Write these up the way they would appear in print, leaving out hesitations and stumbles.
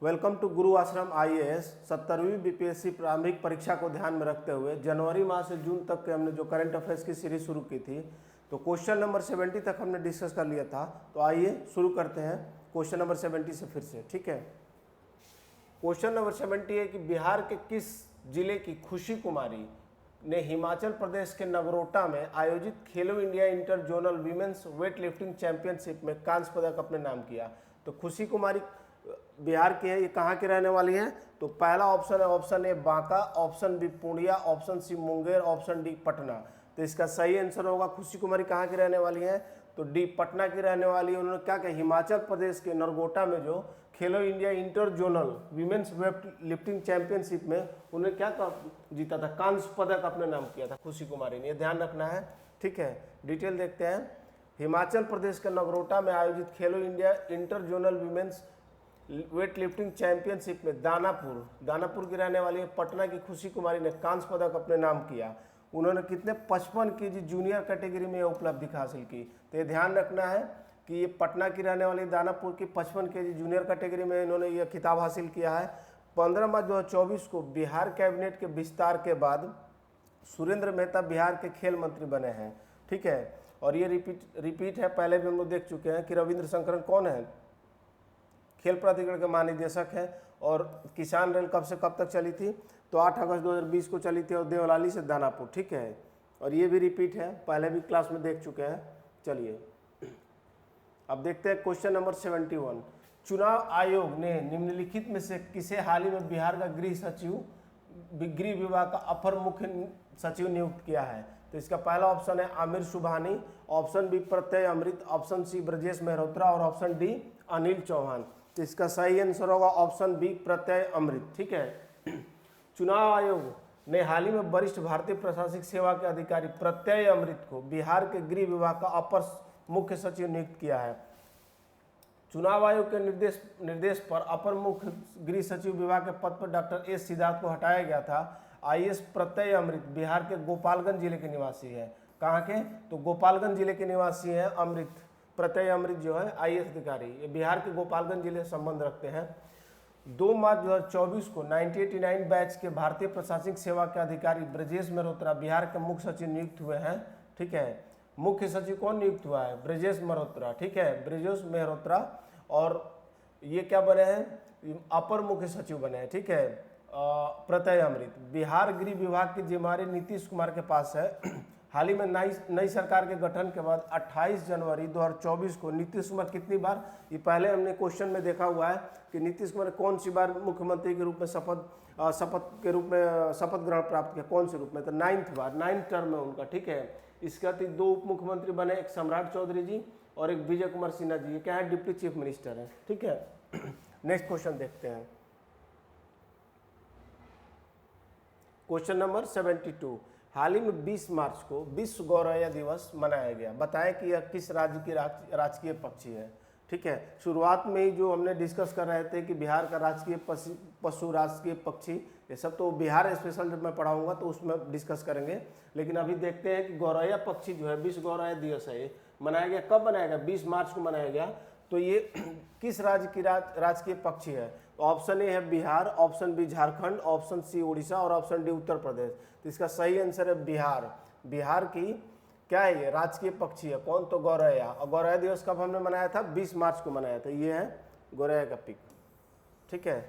Welcome to गुरु आश्रम IAS 70वीं BPSC प्रारंभिक परीक्षा को ध्यान में रखते हुए जनवरी माह से जून तक के हमने जो करंट अफेयर्स की सीरीज शुरू की थी, तो क्वेश्चन नंबर 70 तक हमने डिस्कस कर लिया था। तो आइए शुरू करते हैं क्वेश्चन नंबर 70 से फिर से। ठीक है, क्वेश्चन नंबर 70 है कि बिहार के किस जिले की खुशी कुमारी ने हिमाचल प्रदेश के नगरोटा में आयोजित खेलो India inter zonal women's weight lifting championship में कांस्य पदक अपने नाम किया। तो खुशी कुमारी बिहार की है, ये कहाँ की रहने वाली है? तो पहला ऑप्शन है option A Banka, option B Purnia, option C Munger, option D Patna. तो इसका सही आंसर होगा खुशी कुमारी कहाँ की रहने वाली है? तो डी पटना की रहने वाली है। उन्होंने क्या किया, हिमाचल प्रदेश के नरगोटा में जो खेलो India inter zonal women's weight lifting championship में उन्होंने क्या जीता था, कांस्य पदक अपने नाम किया था खुशी कुमारी ने। ये ध्यान रखना है। ठीक है, डिटेल देखते हैं। हिमाचल प्रदेश के नगरोटा में आयोजित खेलो India inter zonal women's weight lifting championship में दानापुर की रहने वाली पटना की खुशी कुमारी ने कांस्य पदक अपने नाम किया। उन्होंने कितने 55 केजी जूनियर कैटेगरी में यह उपलब्धि हासिल की। तो ये ध्यान रखना है कि ये पटना की रहने वाली दानापुर की 55 केजी जूनियर कैटेगरी में इन्होंने यह खिताब हासिल किया है। 15 मार्च 2024 को बिहार कैबिनेट के विस्तार के बाद सुरेंद्र मेहता बिहार के खेल मंत्री बने हैं। ठीक है, और ये रिपीट है, पहले भी हम लोग देख चुके हैं कि रविंद्र शंकरन कौन है, खेल प्राधिकरण के महानिदेशक है। और किसान रेल कब से कब तक चली थी? तो 8 अगस्त 2020 को चली थी और देवलाली से दानापुर। ठीक है, और ये भी रिपीट है, पहले भी क्लास में देख चुके हैं। चलिए अब देखते हैं क्वेश्चन नंबर 71। चुनाव आयोग ने निम्नलिखित में से किसे हाल ही में बिहार का गृह विभाग का अपर मुख्य सचिव नियुक्त किया है? तो इसका पहला ऑप्शन है आमिर सुबहानी, ऑप्शन बी प्रत्यय अमृत, ऑप्शन सी ब्रजेश मेहरोत्रा और ऑप्शन डी अनिल चौहान। तो इसका सही आंसर होगा ऑप्शन बी प्रत्यय अमृत। ठीक है, चुनाव आयोग ने हाल ही में वरिष्ठ भारतीय प्रशासनिक सेवा के अधिकारी प्रत्यय अमृत को बिहार के गृह विभाग का अपर मुख्य सचिव नियुक्त किया है। चुनाव आयोग के निर्देश पर अपर मुख्य गृह सचिव विभाग के पद पर डॉक्टर एस सिद्धार्थ को हटाया गया था। आईएएस प्रत्यय अमृत बिहार के गोपालगंज जिले के निवासी है। कहाँ के? तो गोपालगंज जिले के निवासी हैं अमृत, प्रत्यय अमृत जो है आईएएस अधिकारी, ये बिहार के गोपालगंज जिले से संबंध रखते हैं। 2 मार्च 2024 को 1989 बैच के भारतीय प्रशासनिक सेवा के अधिकारी ब्रजेश मेहरोत्रा बिहार के मुख्य सचिव नियुक्त हुए हैं। ठीक है, मुख्य सचिव कौन नियुक्त हुआ है? ब्रजेश मेहरोत्रा। ठीक है, ब्रजेश मेहरोत्रा, और ये क्या बने हैं? अपर मुख्य सचिव बने हैं। ठीक है, प्रत्यय अमृत बिहार गृह विभाग की जिम्मेदारी नीतीश कुमार के पास है। हाल ही में नई सरकार के गठन के बाद 28 जनवरी 2024 को नीतीश कुमार कितनी बार, ये पहले हमने क्वेश्चन में देखा हुआ है कि नीतीश कुमार ने कौन सी बार मुख्यमंत्री के रूप में शपथ ग्रहण प्राप्त किया, कौन से रूप में? तो 9th बार, 9th टर्म है उनका। ठीक है, इसके अतिरिक्त 2 उप मुख्यमंत्री बने, एक सम्राट चौधरी जी और एक विजय कुमार सिन्हा जी। ये क्या है? डिप्टी चीफ मिनिस्टर है। ठीक है, नेक्स्ट क्वेश्चन देखते हैं, क्वेश्चन नंबर 72। हाल ही में 20 मार्च को विश्व गौरैया दिवस मनाया गया। बताएं कि यह किस राज्य की राजकीय पक्षी है? ठीक है, शुरुआत में ही जो हमने डिस्कस कर रहे थे कि बिहार का राजकीय पशु, राजकीय पक्षी, ये सब तो बिहार स्पेशल जब मैं पढ़ाऊंगा तो उसमें डिस्कस करेंगे। लेकिन अभी देखते हैं कि गौरैया पक्षी जो है, विश्व गौरैया दिवस है, ये मनाया गया। कब मनाया गया? 20 मार्च को मनाया गया। तो ये किस राज्य की राजकीय पक्षी है? तो ऑप्शन ए है Bihar, option B Jharkhand, option C Orissa और ऑप्शन डी उत्तर प्रदेश। तो इसका सही आंसर है बिहार। बिहार की क्या है ये? राजकीय पक्षी है। कौन? तो गौरैया। और गौरैया दिवस कब हमने मनाया था? 20 मार्च को मनाया था। ये है गौरैया का पिक। ठीक है,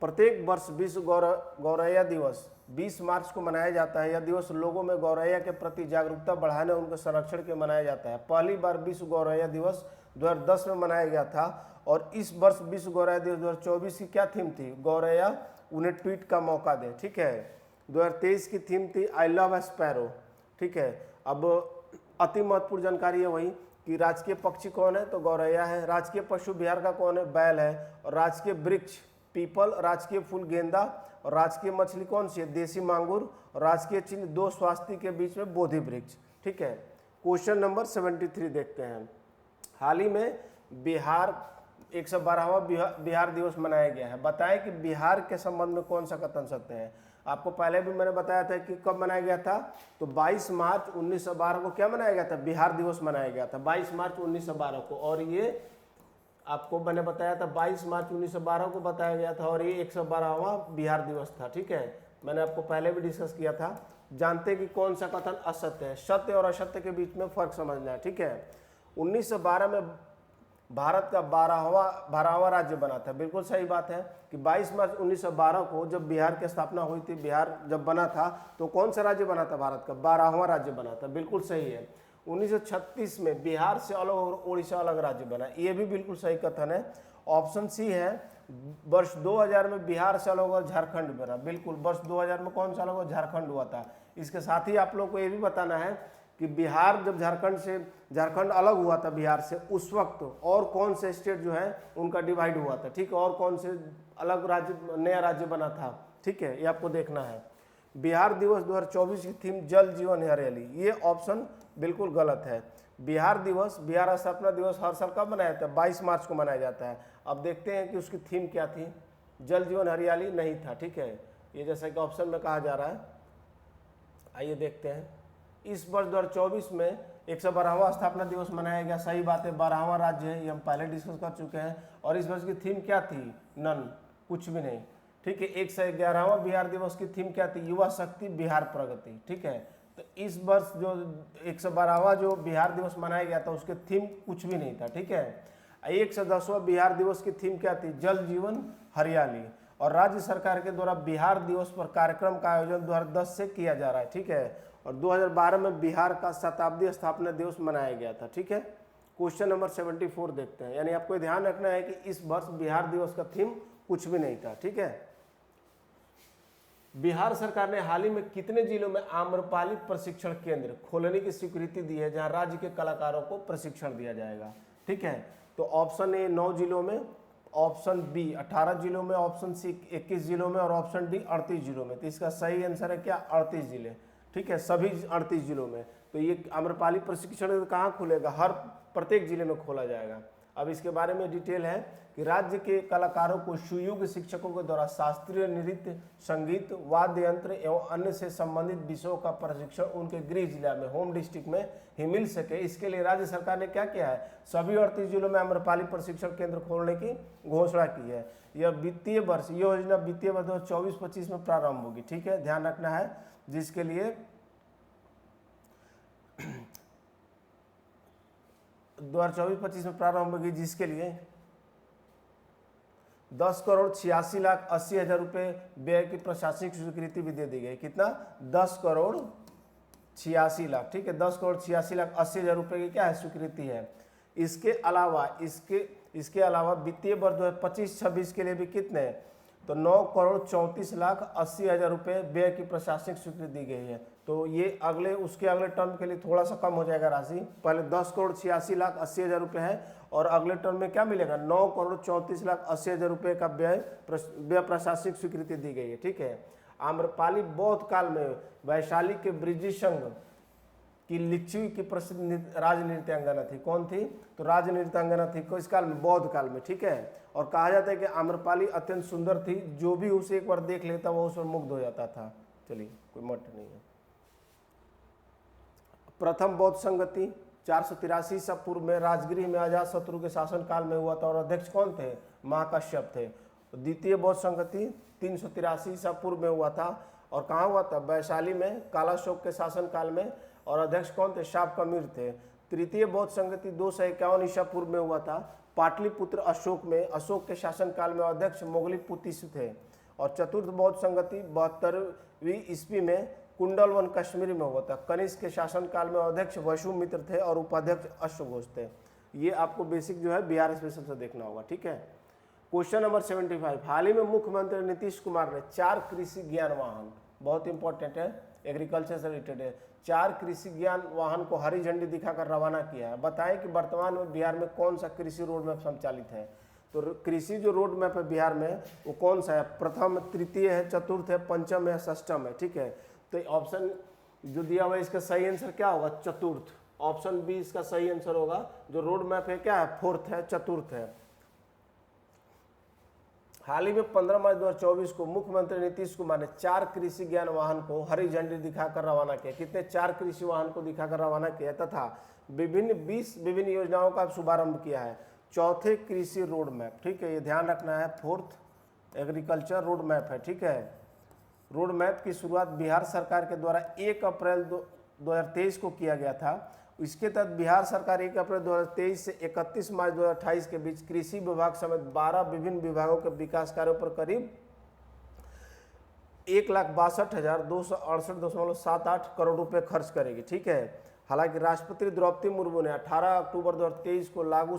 प्रत्येक वर्ष विश्व गौरैया दिवस 20 मार्च को मनाया जाता है। यह दिवस लोगों में गौरैया के प्रति जागरूकता बढ़ाने और उनके संरक्षण के मनाया जाता है। पहली बार विश्व गौरैया दिवस 2010 में मनाया गया था। और इस वर्ष विश्व गौरैया दिवस 2024 की क्या थीम थी? गौरैया उन्हें ट्वीट का मौका दे। ठीक है, 2023 की थीम थी आई लव स्पैरो। ठीक है, अब अति महत्वपूर्ण जानकारी है वही कि राजकीय पक्षी कौन है? तो गौरैया है। राजकीय पशु बिहार का कौन है? बैल है। और राजकीय वृक्ष पीपल, राजकीय फूल गेंदा, और राजकीय मछली कौन सी है? देसी मांगुर। और राजकीय चिन्ह 2 स्वास्थ्य के बीच में बोधि वृक्ष। ठीक है, क्वेश्चन नंबर 73 देखते हैं। हाल ही में बिहार 112वां बिहार दिवस मनाया गया है। बताएं कि बिहार के संबंध में कौन सा कथन सत्य है? आपको पहले भी मैंने बताया था कि कब मनाया गया था। तो 22 मार्च 1912 को क्या मनाया गया था? बिहार दिवस मनाया गया था 22 मार्च 1912 को। और ये आपको मैंने बताया था 22 मार्च 1912 को बताया गया था और ये 112वां बिहार दिवस था। ठीक है, मैंने आपको पहले भी डिस्कस किया था। जानते हैं कि कौन सा कथन असत्य है, सत्य और असत्य के बीच में फर्क समझना है। ठीक है, 1912 में भारत का 12वां राज्य बना था। बिल्कुल सही बात है कि 22 मार्च 1912 को जब बिहार की स्थापना हुई थी, बिहार जब बना था तो कौन सा राज्य बना था? भारत का 12वां राज्य बना था। बिल्कुल सही है। 1936 में बिहार से अलग और उड़ीसा अलग राज्य बना, ये भी बिल्कुल सही कथन है। ऑप्शन सी है, वर्ष 2000 में बिहार से अलग और झारखंड बना। बिल्कुल, वर्ष 2000 में कौन सा अलग और झारखंड हुआ था। इसके साथ ही आप लोग को ये भी बताना है कि बिहार जब झारखंड अलग हुआ था बिहार से, उस वक्त और कौन से स्टेट जो है उनका डिवाइड हुआ था। ठीक है, और कौन से अलग राज्य, नया राज्य बना था। ठीक है, ये आपको देखना है। बिहार दिवस 2024 की थीम जल जीवन हरियाली, ये ऑप्शन बिल्कुल गलत है। बिहार दिवस, बिहार स्थापना दिवस हर साल कब मनाया जाता है? 22 मार्च को मनाया जाता है। अब देखते हैं कि उसकी थीम क्या थी। जल जीवन हरियाली नहीं था। ठीक है, ये जैसा कि ऑप्शन में कहा जा रहा है। आइए देखते हैं। इस वर्ष 2024 में 112वां स्थापना दिवस मनाया गया। सही बात है, 12वां राज्य है, ये हम पहले डिस्कस कर चुके हैं। और इस वर्ष की थीम क्या थी? नन, कुछ भी नहीं। ठीक है, 111वां बिहार दिवस की थीम क्या थी? युवा शक्ति बिहार प्रगति। ठीक है, तो इस वर्ष जो 112वां जो बिहार दिवस मनाया गया था उसके थीम कुछ भी नहीं था। ठीक है, 110वां बिहार दिवस की थीम क्या थी? जल जीवन हरियाली। और राज्य सरकार के द्वारा बिहार दिवस पर कार्यक्रम का आयोजन 2010 से किया जा रहा है। ठीक है, और 2012 में बिहार का शताब्दी स्थापना दिवस मनाया गया था। ठीक है, क्वेश्चन नंबर 74 देखते हैं। यानी आपको ध्यान रखना है कि इस वर्ष बिहार दिवस का थीम कुछ भी नहीं था। ठीक है, बिहार सरकार ने हाल ही में कितने जिलों में आम्रपाली प्रशिक्षण केंद्र खोलने की स्वीकृति दी है जहां राज्य के कलाकारों को प्रशिक्षण दिया जाएगा? ठीक है, तो ऑप्शन ए 9 जिलों में, ऑप्शन बी 18 जिलों में, ऑप्शन सी 21 जिलों में और ऑप्शन डी 38 जिलों में। तो इसका सही आंसर है क्या? 38 जिले। ठीक है, सभी 38 जिलों में। तो ये आम्रपाली प्रशिक्षण कहाँ खुलेगा? हर प्रत्येक जिले में खोला जाएगा। अब इसके बारे में डिटेल है कि राज्य के कलाकारों को सुयोग्य शिक्षकों के द्वारा शास्त्रीय नृत्य, संगीत, वाद्य यंत्र एवं अन्य से संबंधित विषयों का प्रशिक्षण उनके गृह जिला में, होम डिस्ट्रिक्ट में ही मिल सके, इसके लिए राज्य सरकार ने क्या किया है? सभी 38 जिलों में आम्रपाली प्रशिक्षण केंद्र खोलने की घोषणा की है। यह वित्तीय वर्ष, ये योजना वित्तीय वर्ष 2024-25 में प्रारंभ होगी। ठीक है, ध्यान रखना है, जिसके लिए 2024-25 में प्रारंभ होगी, जिसके लिए 10,86,80,000 रुपये व्यय की प्रशासनिक स्वीकृति भी दे दी गई। कितना? 10,86,00,000। ठीक है, 10,86,80,000 रुपये की क्या है? स्वीकृति है। इसके अलावा वित्तीय वर्ष 2025-26 के लिए भी कितने? तो 9,34,80,000 रुपये व्यय की प्रशासनिक स्वीकृति दी गई है। तो ये उसके अगले टर्म के लिए थोड़ा सा कम हो जाएगा राशि। पहले 10,86,80,000 रुपये है और अगले टर्म में क्या मिलेगा? 9,34,80,000 रुपये का व्यय प्रशासनिक स्वीकृति दी गई है। ठीक है, आम्रपाली बौद्ध काल में वैशाली के ब्रिजी संघ की लिच्छवी की प्रसिद्ध राज नृत्यांगना थी। कौन थी? तो राज नृत्यांगना थी इस काल में, बौद्ध काल में। ठीक है, और कहा जाता है कि आम्रपाली अत्यंत सुंदर थी, जो भी उसे एक बार देख लेता वो उस पर मुग्ध हो जाता था। चलिए, कोई मट नहीं है। प्रथम बौद्ध संगति 483 ईसा पूर्व में राजगृह में अजात शत्रु के शासन काल में हुआ था और अध्यक्ष कौन थे? महाकश्यप थे। द्वितीय बौद्ध संगति 383 ईसा पूर्व में हुआ था और कहाँ हुआ था? वैशाली में, कालाशोक के शासन काल में, और अध्यक्ष कौन थे? शाकम्भीर थे। तृतीय बौद्ध संगति 251 ईसा पूर्व में हुआ था पाटलिपुत्र अशोक में, अशोक के शासन काल में, अध्यक्ष मोगलीपुतिस थे। और चतुर्थ बौद्ध संगति 72वीं ईस्वी में कुंडलवन कश्मीर में हुआ था, कनिष्क के शासन काल में, अध्यक्ष वसुमित्र थे और उपाध्यक्ष अश्वघोष थे। ये आपको बेसिक जो है बिहार स्पेशल से देखना होगा। ठीक है, क्वेश्चन नंबर 75। हाल ही में मुख्यमंत्री नीतीश कुमार ने 4 कृषि ज्ञान वाहन, बहुत इंपॉर्टेंट है, एग्रीकल्चर से रिलेटेड है, 4 कृषि ज्ञान वाहन को हरी झंडी दिखाकर रवाना किया है। बताएं कि वर्तमान में बिहार में कौन सा कृषि रोड मैप संचालित है? तो कृषि जो रोड मैप है बिहार में वो कौन सा है? प्रथम, तृतीय है, चतुर्थ है, पंचम है, षष्ठम है। ठीक है, तो ऑप्शन जो दिया हुआ है इसका सही आंसर क्या होगा? चतुर्थ। ऑप्शन बी इसका सही आंसर होगा। जो रोड मैप है क्या है? फोर्थ है, चतुर्थ है। हाल ही में 15 मार्च 2024 को मुख्यमंत्री नीतीश कुमार ने 4 कृषि ज्ञान वाहन को हरी झंडी दिखाकर रवाना किया। कितने? 4 कृषि वाहन को दिखाकर रवाना किया तथा विभिन्न 20 विभिन्न योजनाओं का शुभारंभ किया है। चौथे कृषि रोड मैप, ठीक है, ये ध्यान रखना है, फोर्थ एग्रीकल्चर रोड मैप है, ठीक है। रोड मैप की शुरुआत बिहार सरकार के द्वारा 1 अप्रैल 2023 को किया गया था। इसके तहत बिहार सरकार 1 अप्रैल 2023 से 31 मार्च 2028 के बीच कृषि विभाग समेत 12 विभिन्न विभागों के विकास कार्यों पर करीब 1,62,268.78 करोड़ रुपए खर्च करेगी, ठीक है। हालांकि राष्ट्रपति द्रौपदी मुर्मू ने 18 अक्टूबर 2023 को लागू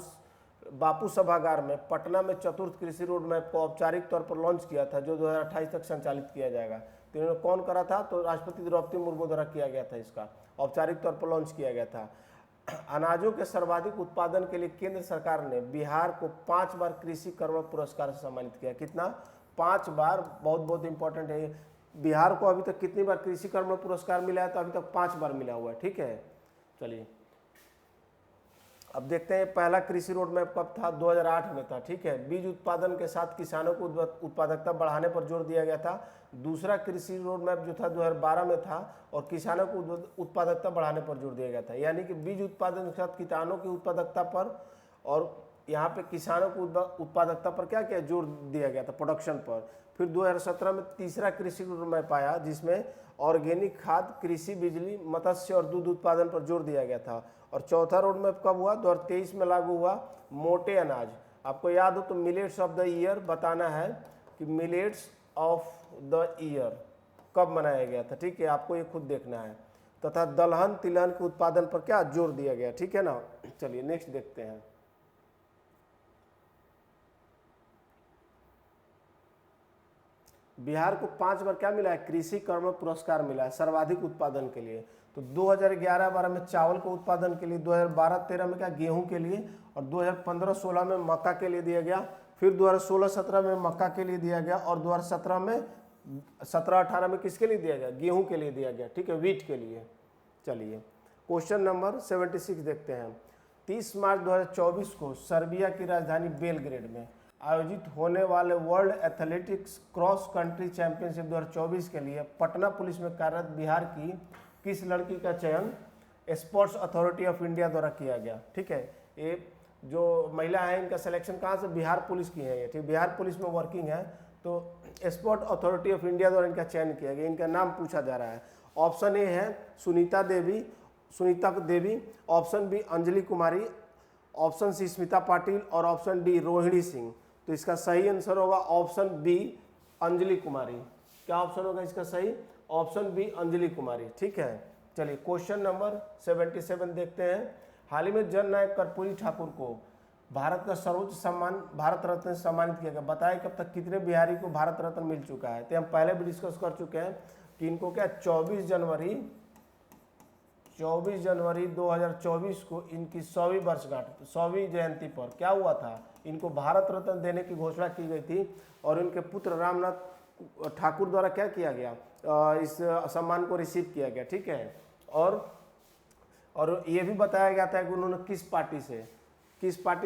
बापू सभागार में पटना में चतुर्थ कृषि रोड मैप को औपचारिक तौर पर लॉन्च किया था, जो 2028 तक संचालित किया जाएगा। तो इन्होंने कौन करा था? तो राष्ट्रपति द्रौपदी मुर्मू द्वारा किया गया था, इसका औपचारिक तौर पर लॉन्च किया गया था। अनाजों के सर्वाधिक उत्पादन के लिए केंद्र सरकार ने बिहार को 5 बार कृषि कर्मण पुरस्कार से सम्मानित किया। कितना? 5 बार। बहुत बहुत इंपॉर्टेंट है। बिहार को अभी तक कितनी बार कृषि कर्मण पुरस्कार मिला है? तो अभी तक 5 बार मिला हुआ है, ठीक है। चलिए अब देखते हैं पहला कृषि रोड मैप कब था? 2008 में था, ठीक है। बीज उत्पादन के साथ किसानों को उत्पादकता बढ़ाने पर जोर दिया गया था। दूसरा कृषि रोड मैप जो था 2012 में था और किसानों को उत्पादकता बढ़ाने पर जोर दिया गया था। यानी कि बीज उत्पादन के साथ किसानों की उत्पादकता पर और यहाँ पे किसानों को उत्पादकता पर क्या क्या जोर दिया गया था? प्रोडक्शन पर। फिर 2017 में तीसरा कृषि रोड मैप आया, जिसमें ऑर्गेनिक खाद, कृषि, बिजली, मत्स्य और दूध उत्पादन पर जोर दिया गया था। और चौथा रोड मैप कब हुआ? 2023 में लागू हुआ। मोटे अनाज, आपको याद हो तो मिलेट्स ऑफ द ईयर बताना है कि मिलेट्स ऑफ द ईयर कब मनाया गया था, ठीक है, आपको ये खुद देखना है। तथा दलहन तिलहन के उत्पादन पर क्या जोर दिया गया, ठीक है ना। चलिए नेक्स्ट देखते हैं। बिहार को 5 बार क्या मिला है? कृषि कर्मण पुरस्कार मिला है सर्वाधिक उत्पादन के लिए। तो 2011-12 में चावल के उत्पादन के लिए, 2012-13 में क्या गेहूं के लिए, और 2015-16 में मक्का के लिए दिया गया। फिर 2016-17 में मक्का के लिए दिया गया और 2017 में 17-18 में किसके लिए दिया गया? गेहूं के लिए दिया गया, ठीक है, व्हीट के लिए। चलिए क्वेश्चन नंबर 76 देखते हैं। 30 मार्च 2024 को सर्बिया की राजधानी बेलग्रेड में आयोजित होने वाले world athletics cross country championship 2024 के लिए पटना पुलिस में कार्यरत बिहार की किस लड़की का चयन स्पोर्ट्स अथॉरिटी ऑफ इंडिया द्वारा किया गया, ठीक है। ये जो महिला है इनका सिलेक्शन कहाँ से? बिहार पुलिस की है ये, ठीक। बिहार पुलिस में वर्किंग है, तो स्पोर्ट्स अथॉरिटी ऑफ इंडिया द्वारा इनका चयन किया गया। इनका नाम पूछा जा रहा है। ऑप्शन ए है सुनीता देवी, ऑप्शन बी अंजलि कुमारी, ऑप्शन सी स्मिता पाटिल और ऑप्शन डी रोहिणी सिंह। तो इसका सही आंसर होगा ऑप्शन बी अंजलि कुमारी। क्या ऑप्शन होगा इसका सही? ऑप्शन बी अंजलि कुमारी, ठीक है। चलिए क्वेश्चन नंबर 77 देखते हैं। हाल ही में जननायक कर्पूरी ठाकुर को भारत का सर्वोच्च सम्मान भारत रत्न से सम्मानित किया गया। बताएं कब तक कितने बिहारी को भारत रत्न मिल चुका है? तो हम पहले भी डिस्कस कर चुके हैं कि इनको क्या 24 जनवरी 2024 को इनकी 100वीं वर्षगांठ 100वीं जयंती पर क्या हुआ था? इनको भारत रत्न देने की घोषणा की गई थी और इनके पुत्र रामनाथ ठाकुर द्वारा क्या किया गया? इस सम्मान को रिसीव किया गया, ठीक है। और ये भी बताया गया था कि उन्होंने किस पार्टी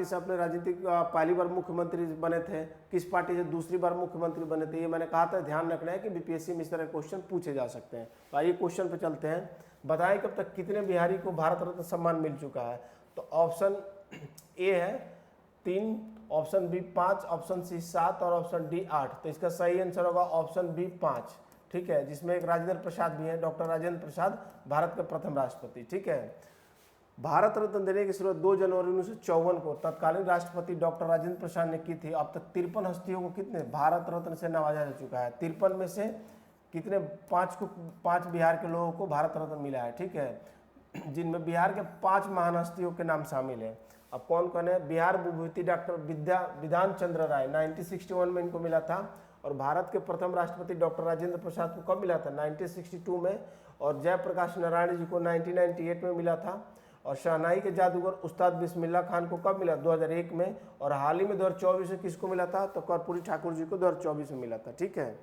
से अपने राजनीतिक पहली बार मुख्यमंत्री बने थे, किस पार्टी से दूसरी बार मुख्यमंत्री बने थे। ये मैंने कहा था ध्यान रखना है कि बीपीएससी में इस तरह के क्वेश्चन पूछे जा सकते हैं। तो आइए क्वेश्चन पे चलते हैं। बताएं कब तक कितने बिहारी को भारत रत्न सम्मान मिल चुका है? तो ऑप्शन ए है 3, ऑप्शन बी 5, ऑप्शन सी 7 और ऑप्शन डी 8। तो इसका सही आंसर होगा ऑप्शन बी 5, ठीक है, जिसमें एक राजेंद्र प्रसाद भी हैं, डॉक्टर राजेंद्र प्रसाद, भारत के प्रथम राष्ट्रपति, ठीक है। भारत रत्न देने की शुरुआत 2 जनवरी 1954 को तत्कालीन राष्ट्रपति डॉक्टर राजेंद्र प्रसाद ने की थी। अब तक 53 हस्तियों को कितने भारत रत्न से नवाजा जा चुका है? 53 में से कितने? 5 बिहार के लोगों को भारत रत्न मिला है, ठीक है, जिनमें बिहार के 5 महान हस्तियों के नाम शामिल है। अब कौन कौन है? बिहार विभूति डॉक्टर विधान चंद्र राय 1961 में इनको मिला था। और भारत के प्रथम राष्ट्रपति डॉक्टर राजेंद्र प्रसाद को कब मिला था? 1962 में। और जयप्रकाश नारायण जी को 1998 में मिला था। और शहनाई के जादूगर उस्ताद बिस्मिल्लाह खान को कब मिला? 2001 में। और हाल ही में 2024 में किसको मिला था? तो कर्पूरी ठाकुर जी को 2024 में मिला था, ठीक है।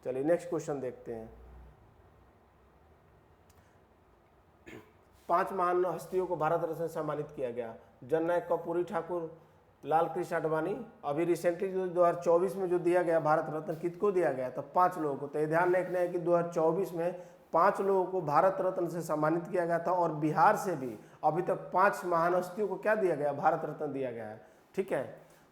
चलिए नेक्स्ट क्वेश्चन देखते हैं। 5 महान हस्तियों को भारत रत्न से सम्मानित किया गया। जननायक कर्पूरी ठाकुर, लाल कृष्ण आडवाणी। अभी रिसेंटली जो 2024 में जो दिया गया भारत रत्न किसको दिया गया? तो 5 लोगों को। तो ये ध्यान रखना है कि 2024 में 5 लोगों को भारत रत्न से सम्मानित किया गया था। और बिहार से भी अभी तक 5 महान हस्तियों को क्या दिया गया? भारत रत्न दिया गया है। ठीक है।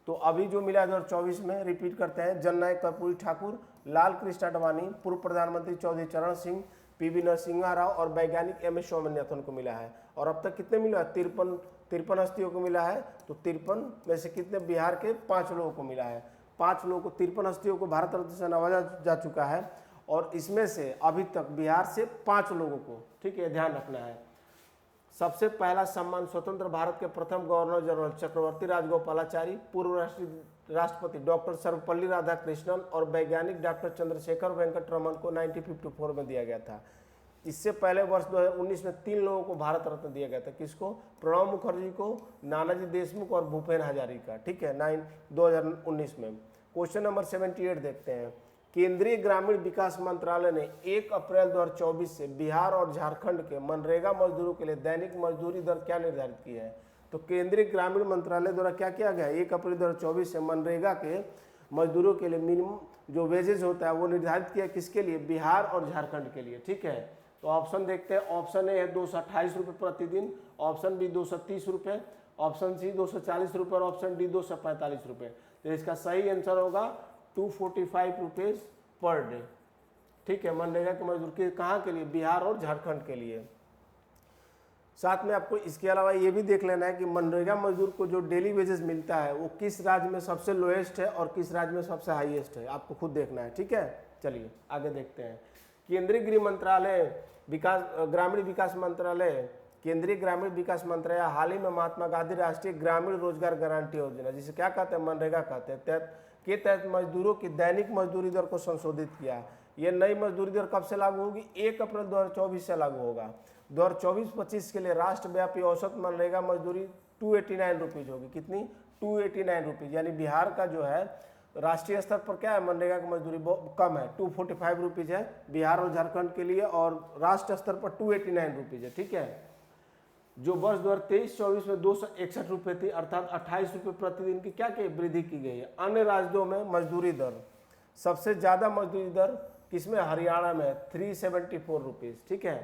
तो अभी जो मिला 2024 में रिपीट करते हैं, जननायक कर्पूरी ठाकुर, लाल कृष्ण आडवाणी, पूर्व प्रधानमंत्री चौधरी चरण सिंह, पीवी नरसिम्हा राव और वैज्ञानिक एम.एस. स्वामीनाथन को मिला है। और अब तक कितने मिला? 53 हस्तियों को मिला है। तो 53 में से कितने? बिहार के 5 लोगों को मिला है। 5 लोगों को, 53 हस्तियों को भारत रत्न से नवाजा जा चुका है। और इसमें से अभी तक बिहार से 5 लोगों को, ठीक है, ध्यान रखना है। सबसे पहला सम्मान स्वतंत्र भारत के प्रथम गवर्नर जनरल चक्रवर्ती राजगोपालाचारी, पूर्व राष्ट्रपति डॉक्टर सर्वपल्ली राधाकृष्णन और वैज्ञानिक डॉक्टर चंद्रशेखर वेंकट रमन को 1954 में दिया गया था। इससे पहले वर्ष 2019 में 3 लोगों को भारत रत्न दिया गया था। किसको? प्रणब मुखर्जी को, नानाजी देशमुख और भूपेन हजारिका, ठीक है, 2019 में। क्वेश्चन नंबर 78 देखते हैं। केंद्रीय ग्रामीण विकास मंत्रालय ने 1 अप्रैल 2024 से बिहार और झारखंड के मनरेगा मजदूरों के लिए दैनिक मजदूरी दर क्या निर्धारित की है? तो केंद्रीय ग्रामीण मंत्रालय द्वारा क्या किया गया? 1 अप्रैल 2024 से मनरेगा के मजदूरों के लिए मिनिमम जो वेजेज होता है वो निर्धारित किया। किसके लिए? बिहार और झारखंड के लिए, ठीक है। तो ऑप्शन देखते हैं। ऑप्शन ए है 228 रुपये प्रतिदिन, ऑप्शन बी 230 रुपये, ऑप्शन सी 240 रुपये और ऑप्शन डी 245 रुपये। तो इसका सही आंसर होगा 245 रुपीज़ पर डे, ठीक है, मनरेगा के मजदूर के कहाँ के लिए? बिहार और झारखंड के लिए। साथ में आपको इसके अलावा ये भी देख लेना है कि मनरेगा मजदूर को जो डेली वेजेस मिलता है वो किस राज्य में सबसे लोएस्ट है और किस राज्य में सबसे हाईएस्ट है, आपको खुद देखना है, ठीक है। चलिए आगे देखते हैं। केंद्रीय गृह मंत्रालय ग्रामीण विकास मंत्रालय, केंद्रीय ग्रामीण विकास मंत्रालय हाल ही में महात्मा गांधी राष्ट्रीय ग्रामीण रोजगार गारंटी योजना, जिसे क्या कहते हैं? मनरेगा कहते हैं, के तहत मजदूरों की दैनिक मजदूरी दर को संशोधित किया। यह नई मजदूरी दर कब से लागू होगी? 1 अप्रैल 2024 से लागू होगा। 2024-25 के लिए राष्ट्रव्यापी औसत मनरेगा मजदूरी 289 रुपीज़ होगी। कितनी? 289 रुपीज़। यानी बिहार का जो है राष्ट्रीय स्तर पर क्या है? मनरेगा की मजदूरी बहुत कम है, 245 रुपीज़ है बिहार और झारखंड के लिए, और राष्ट्र स्तर पर 289 रुपीज़ है, ठीक है। जो वर्ष 2023-24 में 261 रुपये थी, अर्थात 28 रुपये प्रतिदिन की क्या की वृद्धि की गई है। अन्य राज्यों में मजदूरी दर, सबसे ज़्यादा मजदूरी दर किसमें? हरियाणा में 374 रुपीज़, ठीक है,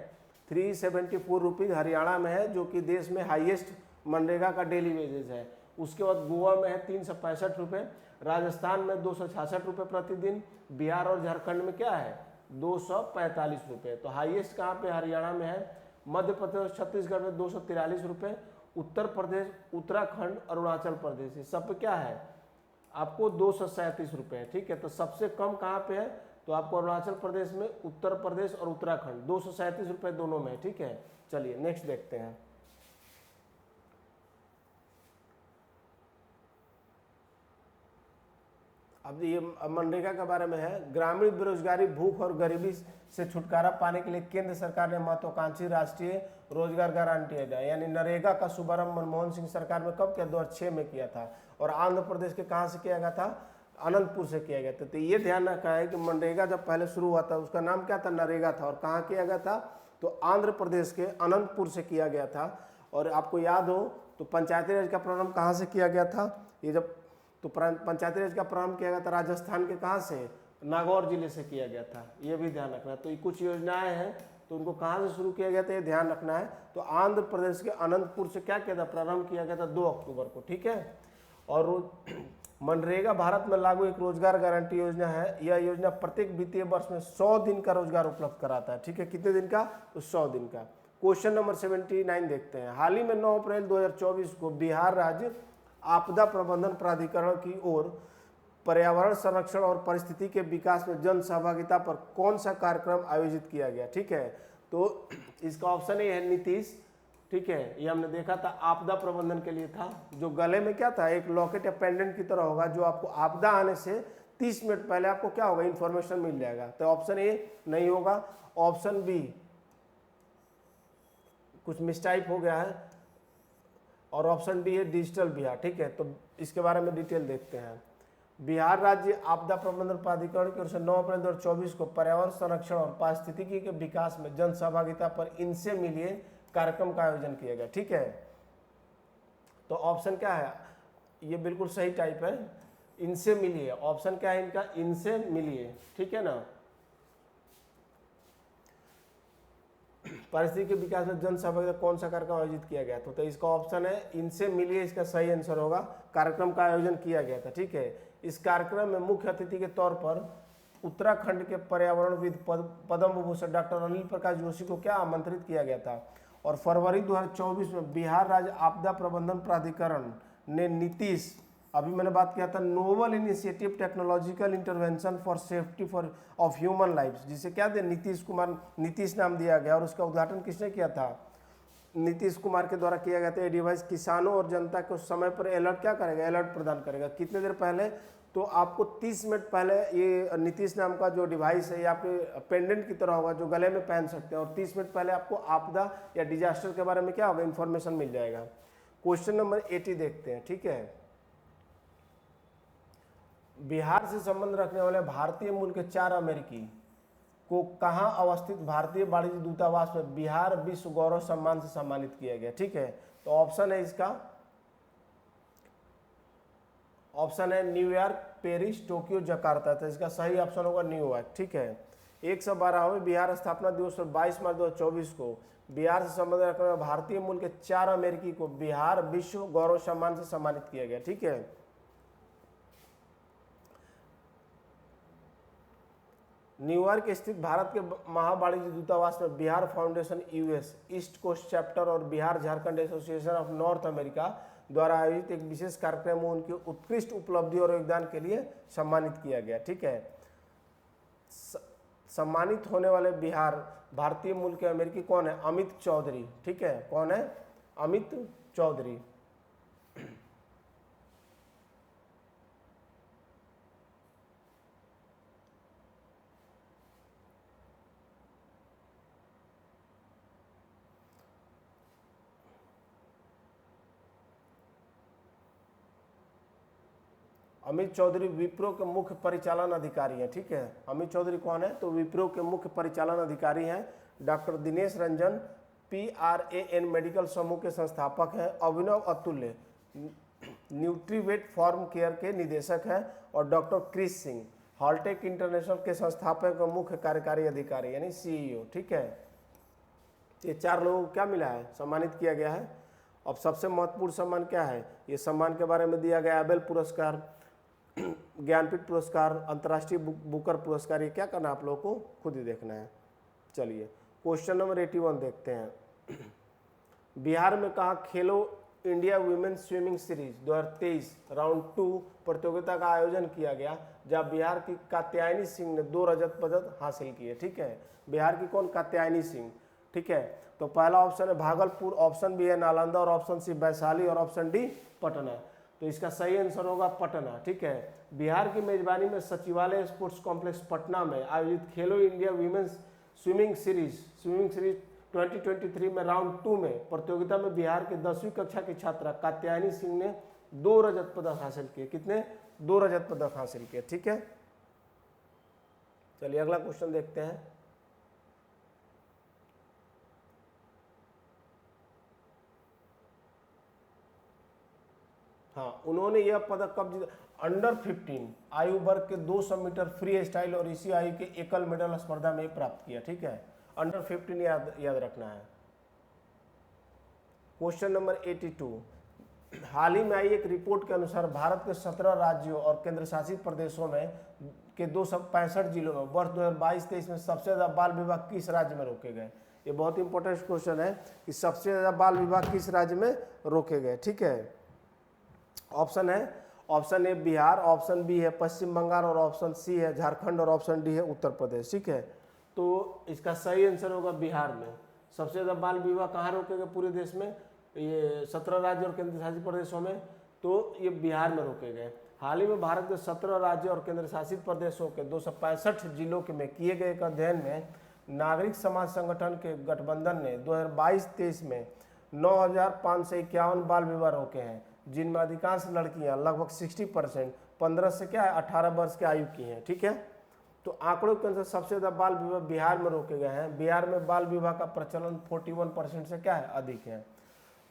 374 रुपीज़ हरियाणा में है, जो कि देश में हाईएस्ट मनरेगा का डेली वेजेज है। उसके बाद गोवा में है 365 रुपये, राजस्थान में 266 रुपये प्रतिदिन, बिहार और झारखंड में क्या है? 245 रुपये। तो हाईएस्ट कहाँ पे? हरियाणा में है। मध्य प्रदेश छत्तीसगढ़ में 243 रुपये, उत्तर प्रदेश, उत्तराखंड, अरुणाचल प्रदेश, ये सब पे क्या है? आपको 237 रुपये, ठीक है। तो सबसे कम कहाँ पे है? तो आपको अरुणाचल प्रदेश में, उत्तर प्रदेश और उत्तराखंड 237 रुपये दोनों में, ठीक है। चलिए नेक्स्ट देखते हैं। अब ये मनरेगा के बारे में है। ग्रामीण बेरोजगारी, भूख और गरीबी से छुटकारा पाने के लिए केंद्र सरकार ने महत्वाकांक्षी राष्ट्रीय रोजगार गारंटी योजना यानी नरेगा का शुभारंभ मनमोहन सिंह सरकार में कब किया? 2006 में किया था। और आंध्र प्रदेश के कहाँ से किया गया था? अनंतपुर से किया गया था। तो ये ध्यान रखा है कि मनरेगा जब पहले शुरू हुआ था उसका नाम क्या था? नरेगा था। और कहाँ किया गया था? तो आंध्र प्रदेश के अनंतपुर से किया गया था। और आपको याद हो तो पंचायती राज का प्रारंभ कहाँ से किया गया था? ये जब तो पंचायती राज का प्रारंभ किया गया था राजस्थान के कहाँ से? नागौर जिले से किया गया था। ये भी ध्यान रखना है। तो ये कुछ योजनाएं हैं तो उनको कहाँ से शुरू किया गया था ये ध्यान रखना है। तो आंध्र प्रदेश के अनंतपुर से क्या किया था? प्रारंभ किया गया था 2 अक्टूबर को, ठीक है। और मनरेगा भारत में लागू एक रोजगार गारंटी योजना है। यह योजना प्रत्येक वित्तीय वर्ष में 100 दिन का रोजगार उपलब्ध कराता है, ठीक है। कितने दिन का? तो 100 दिन का। क्वेश्चन नंबर 79 देखते हैं। हाल ही में 9 अप्रैल 2024 को बिहार राज्य आपदा प्रबंधन प्राधिकरण की ओर पर्यावरण संरक्षण और परिस्थिति के विकास में जन सहभागिता पर कौन सा कार्यक्रम आयोजित किया गया, ठीक है। तो इसका ऑप्शन ए है नीतीश, ठीक है। ये हमने देखा था आपदा प्रबंधन के लिए था। जो गले में क्या था? एक लॉकेट या पेंडेंट की तरह होगा जो आपको आपदा आने से 30 मिनट पहले आपको क्या होगा? इंफॉर्मेशन मिल जाएगा। तो ऑप्शन ए नहीं होगा। ऑप्शन बी कुछ मिसटाइप हो गया है और ऑप्शन डी है डिजिटल बिहार, ठीक है। तो इसके बारे में डिटेल देखते हैं। बिहार राज्य आपदा प्रबंधन प्राधिकरण की ओर से 9 अप्रैल 2024 को पर्यावरण संरक्षण और पारिस्थितिकी के विकास में जन सहभागिता पर इनसे मिलिए कार्यक्रम का आयोजन किया गया, ठीक है। तो ऑप्शन क्या है? ये बिल्कुल सही टाइप है, इनसे मिलिए। ऑप्शन क्या है इनका? इनसे मिलिए, ठीक है ना। पारिस्थितिकी विकास में जन सहभागिता कौन सा कार्यक्रम आयोजित किया गया था? तो इसका ऑप्शन है इनसे मिलिए, इसका सही आंसर होगा। कार्यक्रम का आयोजन किया गया था, ठीक है। इस कार्यक्रम में मुख्य अतिथि के तौर पर उत्तराखंड के पर्यावरणविद पद्म विभूषण डॉक्टर अनिल प्रकाश जोशी को क्या आमंत्रित किया गया था? और फरवरी 2024 में बिहार राज्य आपदा प्रबंधन प्राधिकरण ने नीतीश, अभी मैंने बात किया था novel initiative technological intervention for safety for of human life, जिसे क्या दे नीतीश कुमार, नीतीश नाम दिया गया। और उसका उद्घाटन किसने किया था? नीतीश कुमार के द्वारा किया गया था। ये डिवाइस किसानों और जनता को समय पर अलर्ट क्या करेगा? अलर्ट प्रदान करेगा। कितने देर पहले? तो आपको 30 मिनट पहले ये नीतीश नाम का जो डिवाइस है ये आपके पेंडेंट की तरह होगा जो गले में पहन सकते हैं, और 30 मिनट पहले आपको आपदा या डिजास्टर के बारे में क्या होगा? इंफॉर्मेशन मिल जाएगा। क्वेश्चन नंबर 80 देखते हैं, ठीक है। बिहार से संबंध रखने वाले भारतीय मूल के 4 अमेरिकी को कहां अवस्थित भारतीय वाणिज्य दूतावास में बिहार विश्व गौरव सम्मान से सम्मानित किया गया? ठीक है, तो ऑप्शन है इसका, ऑप्शन है न्यूयॉर्क, पेरिस, टोक्यो, जकार्ता। तो इसका सही ऑप्शन होगा न्यूयॉर्क, ठीक है। 112वें बिहार स्थापना दिवस पर 22 मार्च 2024 को बिहार से संबंध रखने वाले भारतीय मूल के 4 अमेरिकी को बिहार विश्व गौरव सम्मान से सम्मानित किया गया, ठीक है। न्यूयॉर्क स्थित भारत के महावाणिज्य दूतावास में Bihar foundation US East Coast chapter और Bihar Jharkhand association of North America द्वारा आयोजित एक विशेष कार्यक्रम में उनकी उत्कृष्ट उपलब्धि और योगदान के लिए सम्मानित किया गया, ठीक है। सम्मानित होने वाले बिहार भारतीय मूल के अमेरिकी कौन है? अमित चौधरी, ठीक है। कौन है? अमित चौधरी। अमित चौधरी विप्रो के मुख्य परिचालन अधिकारी हैं, ठीक है। अमित चौधरी कौन है? तो विप्रो के मुख्य परिचालन अधिकारी हैं। Doctor Dinesh Ranjan PRAN medical समूह के संस्थापक हैं। अभिनव अतुल्य न्यूट्रीवेट फार्म केयर के निदेशक हैं। और डॉक्टर क्रिस सिंह हॉलटेक इंटरनेशनल के संस्थापक और मुख्य कार्यकारी अधिकारी यानी CEO, ठीक है। ये 4 लोगों को क्या मिला है? सम्मानित किया गया है। अब सबसे महत्वपूर्ण सम्मान क्या है? ये सम्मान के बारे में दिया गया एबेल पुरस्कार, ज्ञानपीठ पुरस्कार, अंतर्राष्ट्रीय बुकर पुरस्कार। ये क्या करना है आप लोगों को खुद ही देखना है। चलिए क्वेश्चन नंबर 81 देखते हैं। बिहार में कहा Khelo India women's swimming series 2023 round 2 प्रतियोगिता का आयोजन किया गया, जहां बिहार की कात्यायनी सिंह ने 2 रजत पदक हासिल किए, ठीक है। बिहार की कौन? कात्यायनी सिंह, ठीक है। तो पहला ऑप्शन है भागलपुर, ऑप्शन बी है नालंदा, और ऑप्शन सी वैशाली, और ऑप्शन डी पटना। तो इसका सही आंसर होगा पटना, ठीक है। बिहार की मेजबानी में सचिवालय स्पोर्ट्स कॉम्प्लेक्स पटना में आयोजित खेलो इंडिया वीमेंस स्विमिंग सीरीज 2023 में राउंड 2 में प्रतियोगिता में बिहार के 10वीं कक्षा की छात्रा कात्यायनी सिंह ने 2 रजत पदक हासिल किए। कितने? 2 रजत पदक हासिल किए, ठीक है। चलिए अगला क्वेश्चन देखते हैं। हाँ, उन्होंने यह पदक कब जीता? अंडर 15 आयु वर्ग के 200 मीटर फ्री स्टाइल और इसी आयु के एकल मेडल स्पर्धा में प्राप्त किया, ठीक है। अंडर 15 याद रखना है। Question number 82। हाल ही में आई एक रिपोर्ट के अनुसार भारत के 17 राज्यों और केंद्र शासित प्रदेशों में के 265 जिलों में वर्ष 2022-23 में सबसे ज्यादा बाल विवाह किस राज्य में रोके गए? ये बहुत इंपॉर्टेंट क्वेश्चन है कि सबसे ज्यादा बाल विवाह किस राज्य में रोके गए, ठीक है। ऑप्शन है, option A Bihar, option B है पश्चिम बंगाल, और ऑप्शन सी है झारखंड, और ऑप्शन डी है उत्तर प्रदेश, ठीक है। तो इसका सही आंसर होगा बिहार में। सबसे ज़्यादा बाल विवाह कहाँ रोके गए पूरे देश में? ये 17 राज्य और केंद्र शासित प्रदेशों में, तो ये बिहार में रोके गए। हाल ही में भारत के 17 राज्य और केंद्र शासित प्रदेशों के 265 जिलों के में किए गए एक अध्ययन में नागरिक समाज संगठन के गठबंधन ने 2022-23 में 9,551 बाल विवाह रोके हैं, जिनमें अधिकांश लड़कियां लगभग 60% 15 से क्या है 18 वर्ष की आयु की हैं, ठीक है। तो आंकड़ों के अनुसार सबसे ज़्यादा बाल विवाह बिहार में रोके गए हैं। बिहार में बाल विवाह का प्रचलन 41% से क्या है अधिक है।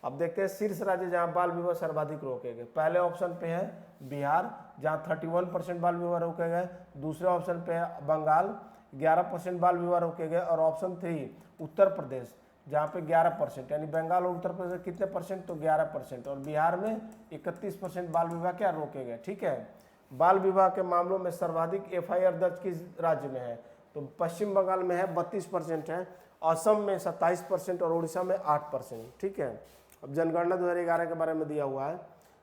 अब देखते हैं शीर्ष राज्य जहां बाल विवाह सर्वाधिक रोके गए। पहले ऑप्शन पे है बिहार, जहां 31% बाल विवाह रोके गए। दूसरे ऑप्शन पे है बंगाल, 11% बाल विवाह रोके गए। और ऑप्शन 3 उत्तर प्रदेश, जहाँ पे 11%, यानी बंगाल और उत्तर प्रदेश कितने परसेंट, तो 11%, और बिहार में 31% बाल विवाह क्या रोके गए। ठीक है, बाल विवाह के मामलों में सर्वाधिक FIR दर्ज किस राज्य में है, तो पश्चिम बंगाल में है 32% है, असम में 27% और उड़ीसा में 8%। ठीक है, अब जनगणना 2011 के बारे में दिया हुआ है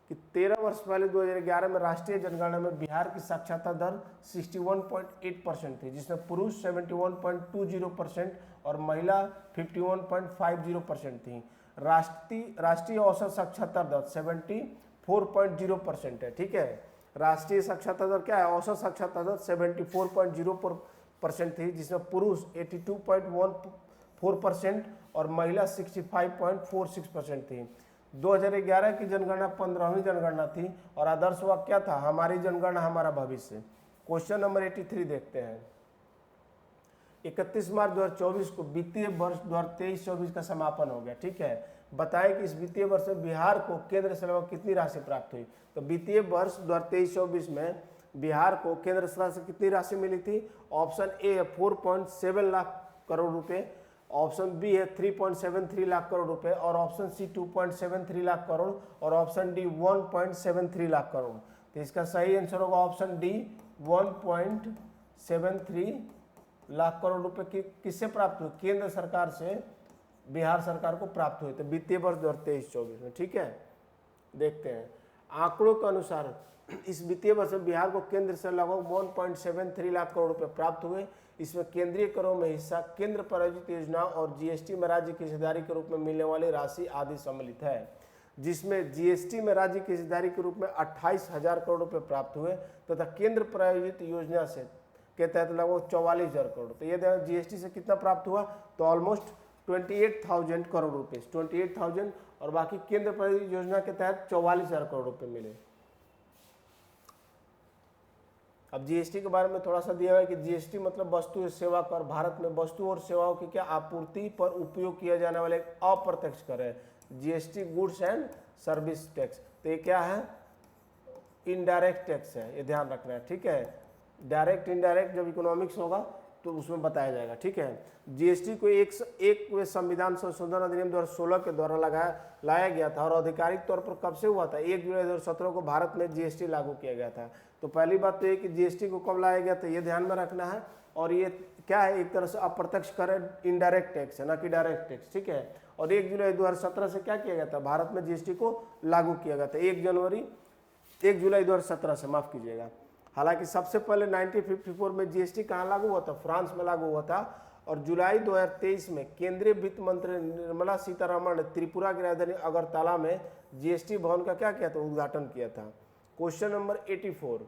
कि 13 वर्ष पहले 2011 में राष्ट्रीय जनगणना में बिहार की साक्षरता दर 61.8% थी, जिसमें पुरुष 71.20% और महिला 51.50% थी। राष्ट्रीय औसत साक्षरता दर 74.0% है। ठीक है, राष्ट्रीय साक्षरता दर क्या है, औसत साक्षरता दर 74.0% थी, जिसमें पुरुष 82.14% और महिला 65.46% थी। 2011 की जनगणना 15वीं जनगणना थी और आदर्श वाक्य क्या था, हमारी जनगणना हमारा भविष्य। क्वेश्चन नंबर 83 देखते हैं। 31 मार्च 2024 को वित्तीय वर्ष 2023-24 का समापन हो गया। ठीक है, बताएं कि इस वित्तीय वर्ष में बिहार को केंद्र से लगभग कितनी राशि प्राप्त हुई, तो वित्तीय वर्ष 2023-24 में बिहार को केंद्र सरकार से कितनी राशि मिली थी। ऑप्शन ए है 4.7 लाख करोड़ रुपए, ऑप्शन बी है 3.73 लाख करोड़ रुपए, और ऑप्शन सी 2.73 लाख करोड़, और ऑप्शन डी 1.73 लाख करोड़। तो इसका सही आंसर होगा ऑप्शन डी 1.73 लाख करोड़ रुपए किससे प्राप्त हुए, केंद्र सरकार से बिहार सरकार को प्राप्त हुए थे वित्तीय वर्ष 2023-24 में। ठीक है, देखते हैं आंकड़ों के अनुसार इस वित्तीय वर्ष में बिहार को केंद्र से लगभग 1.73 लाख करोड़ रुपए प्राप्त हुए। इसमें केंद्रीय करों में हिस्सा, केंद्र प्रायोजित योजना और GST में राज्य की हिस्सेदारी के रूप में मिलने वाली राशि आदि सम्मिलित है, जिसमें GST में राज्य की हिस्सेदारी के रूप में 28,000 करोड़ रुपए प्राप्त हुए तथा केंद्र प्रायोजित योजना से के तहत लगभग 44,000 करोड़। तो ये GST से कितना प्राप्त हुआ, तो ऑलमोस्ट 28,000 करोड़ रुपए, 28,000, और बाकी केंद्र प्रायोजित योजना के तहत 44,000 करोड़ रुपए मिले। अब GST के बारे में थोड़ा सा दिया हुआ है कि GST मतलब वस्तु एवं सेवा कर। भारत में वस्तु और सेवाओं की क्या आपूर्ति पर उपयोग किया जाने वाला एक अप्रत्यक्ष कर है। GST goods and service tax. तो ये क्या है, इनडायरेक्ट टैक्स है, ये ध्यान रखना है। ठीक है, डायरेक्ट इनडायरेक्ट जब इकोनॉमिक्स होगा तो उसमें बताया जाएगा। ठीक है, GST को एक संविधान संशोधन अधिनियम 2016 के द्वारा लाया गया था और आधिकारिक तौर पर कब से हुआ था, 1 जुलाई 2017 को भारत में GST लागू किया गया था। तो पहली बात तो ये कि GST को कब लाया गया था, ये ध्यान में रखना है। और ये क्या है, एक तरह से अप्रत्यक्ष कर है, इनडायरेक्ट टैक्स है, ना कि डायरेक्ट टैक्स। ठीक है, और 1 जुलाई 2017 से क्या किया गया था, भारत में GST को लागू किया गया था 1 जुलाई 2017 से, माफ कीजिएगा। हालांकि सबसे पहले 1954 में GST कहाँ लागू हुआ था, फ्रांस में लागू हुआ था। और जुलाई 2023 में केंद्रीय वित्त मंत्री निर्मला सीतारमण ने त्रिपुरा की राजधानी अगरतला में GST भवन का क्या किया था, उद्घाटन किया था। क्वेश्चन नंबर 84,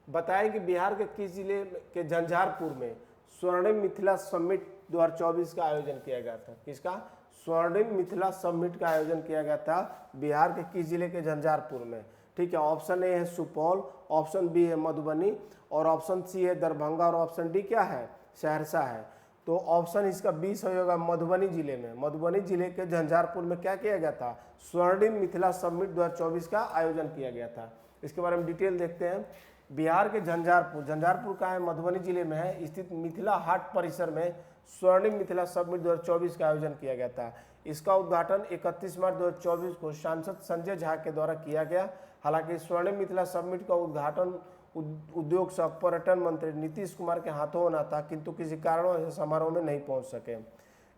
बताएं कि बिहार के किस जिले के झंझारपुर में स्वर्णिम मिथिला समिट 2024 का आयोजन किया गया था। किसका, स्वर्णिम मिथिला समिट का आयोजन किया गया था बिहार के किस जिले के झंझारपुर में। ठीक है, ऑप्शन ए है सुपौल, ऑप्शन बी है मधुबनी, और ऑप्शन सी है दरभंगा, और ऑप्शन डी क्या है, सहरसा है। तो ऑप्शन इसका बी सही होगा, मधुबनी जिले में। मधुबनी जिले के झंझारपुर में क्या किया गया था, स्वर्णिम मिथिला समिट 2024 का आयोजन किया गया था। इसके बारे में डिटेल देखते हैं। बिहार के झंझारपुर का है, मधुबनी जिले में है, स्थित मिथिला हाट परिसर में स्वर्णिम मिथिला समिट 2024 का आयोजन किया गया था। इसका उद्घाटन 31 मार्च 2024 को सांसद संजय झा के द्वारा किया गया। हालांकि स्वर्णिम मिथिला समिट का उद्घाटन उद्योग सह पर्यटन मंत्री नीतीश कुमार के हाथों होना था, किंतु किसी कारणों से समारोह में नहीं पहुंच सके।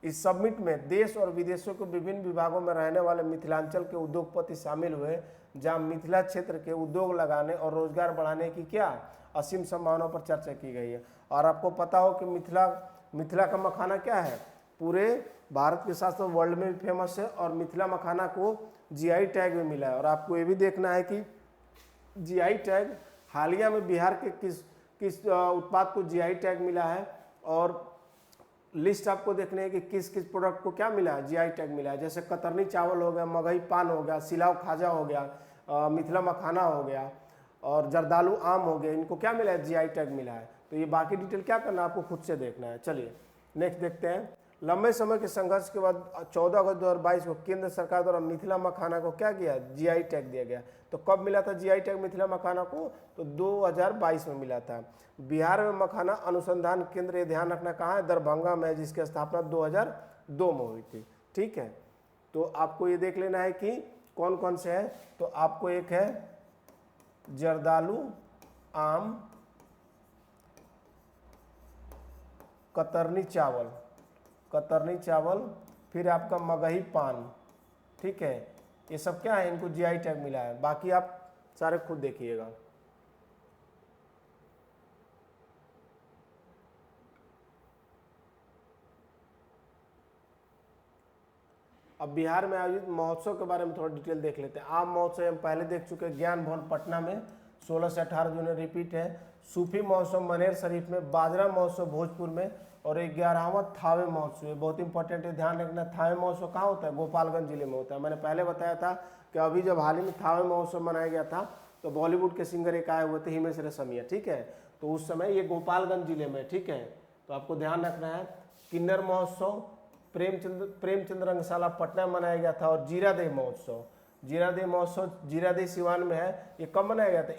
इस समिट में देश और विदेशों के विभिन्न विभागों में रहने वाले मिथिलांचल के उद्योगपति शामिल हुए, जहां मिथिला क्षेत्र के उद्योग लगाने और रोजगार बढ़ाने की क्या असीम संभावनाओं पर चर्चा की गई है। और आपको पता हो कि मिथिला का मखाना क्या है, पूरे भारत के साथ साथ वर्ल्ड में भी फेमस है, और मिथिला मखाना को GI टैग भी मिला है। और आपको ये भी देखना है कि GI टैग हालिया में बिहार के किस उत्पाद को GI टैग मिला है, और लिस्ट आपको देखने है कि किस किस प्रोडक्ट को क्या मिला है, GI टैग मिला है। जैसे कतरनी चावल हो गया, मगही पान हो गया, सिलाव खाजा हो गया, मिथिला मखाना हो गया, और जर्दालू आम हो गया, इनको क्या मिला है, GI टैग मिला है। तो ये बाकी डिटेल क्या करना है, आपको खुद से देखना है। चलिए नेक्स्ट देखते हैं। लंबे समय के संघर्ष के बाद 14 अगस्त 2022 को केंद्र सरकार द्वारा मिथिला मखाना को क्या किया, GI टैग दिया गया। तो कब मिला था GI टैग मिथिला मखाना को, तो 2022 में मिला था। बिहार में मखाना अनुसंधान केंद्र, ये ध्यान रखना कहाँ है, दरभंगा में, जिसकी स्थापना 2 में हुई थी। ठीक है, तो आपको ये देख लेना है कि कौन कौन से हैं। तो आपको एक है जर्दालू आम, कतरनी चावल, कतरनी चावल, फिर आपका मगही पान। ठीक है, ये सब क्या है, इनको जीआई टैग मिला है, बाकी आप सारे खुद देखिएगा। अब बिहार में आयोजित महोत्सव के बारे में थोड़ा डिटेल देख लेते हैं। आम महोत्सव हम पहले देख चुके हैं, ज्ञान भवन पटना में 16 से 18 जून रिपीट है। सूफी महोत्सव मनेर शरीफ में, बाजरा महोत्सव भोजपुर में, और 11वां थावे महोत्सव, बहुत इंपॉर्टेंट है, ध्यान रखना। थावे महोत्सव कहाँ होता है, गोपालगंज जिले में होता है। मैंने पहले बताया था कि अभी जब हाल ही में थावे महोत्सव मनाया गया था तो बॉलीवुड के सिंगर एक आए हुए थे, हिमेश रेशमिया। ठीक है, तो उस समय ये गोपालगंज जिले में। ठीक है, तो आपको ध्यान रखना है। किन्नर महोत्सव प्रेमचंद रंगशाला पटना में मनाया गया था। और जीरादेई महोत्सव, जीरादेई महोत्सव जीरादेई सिवान में है। ये कब मनाया गया था,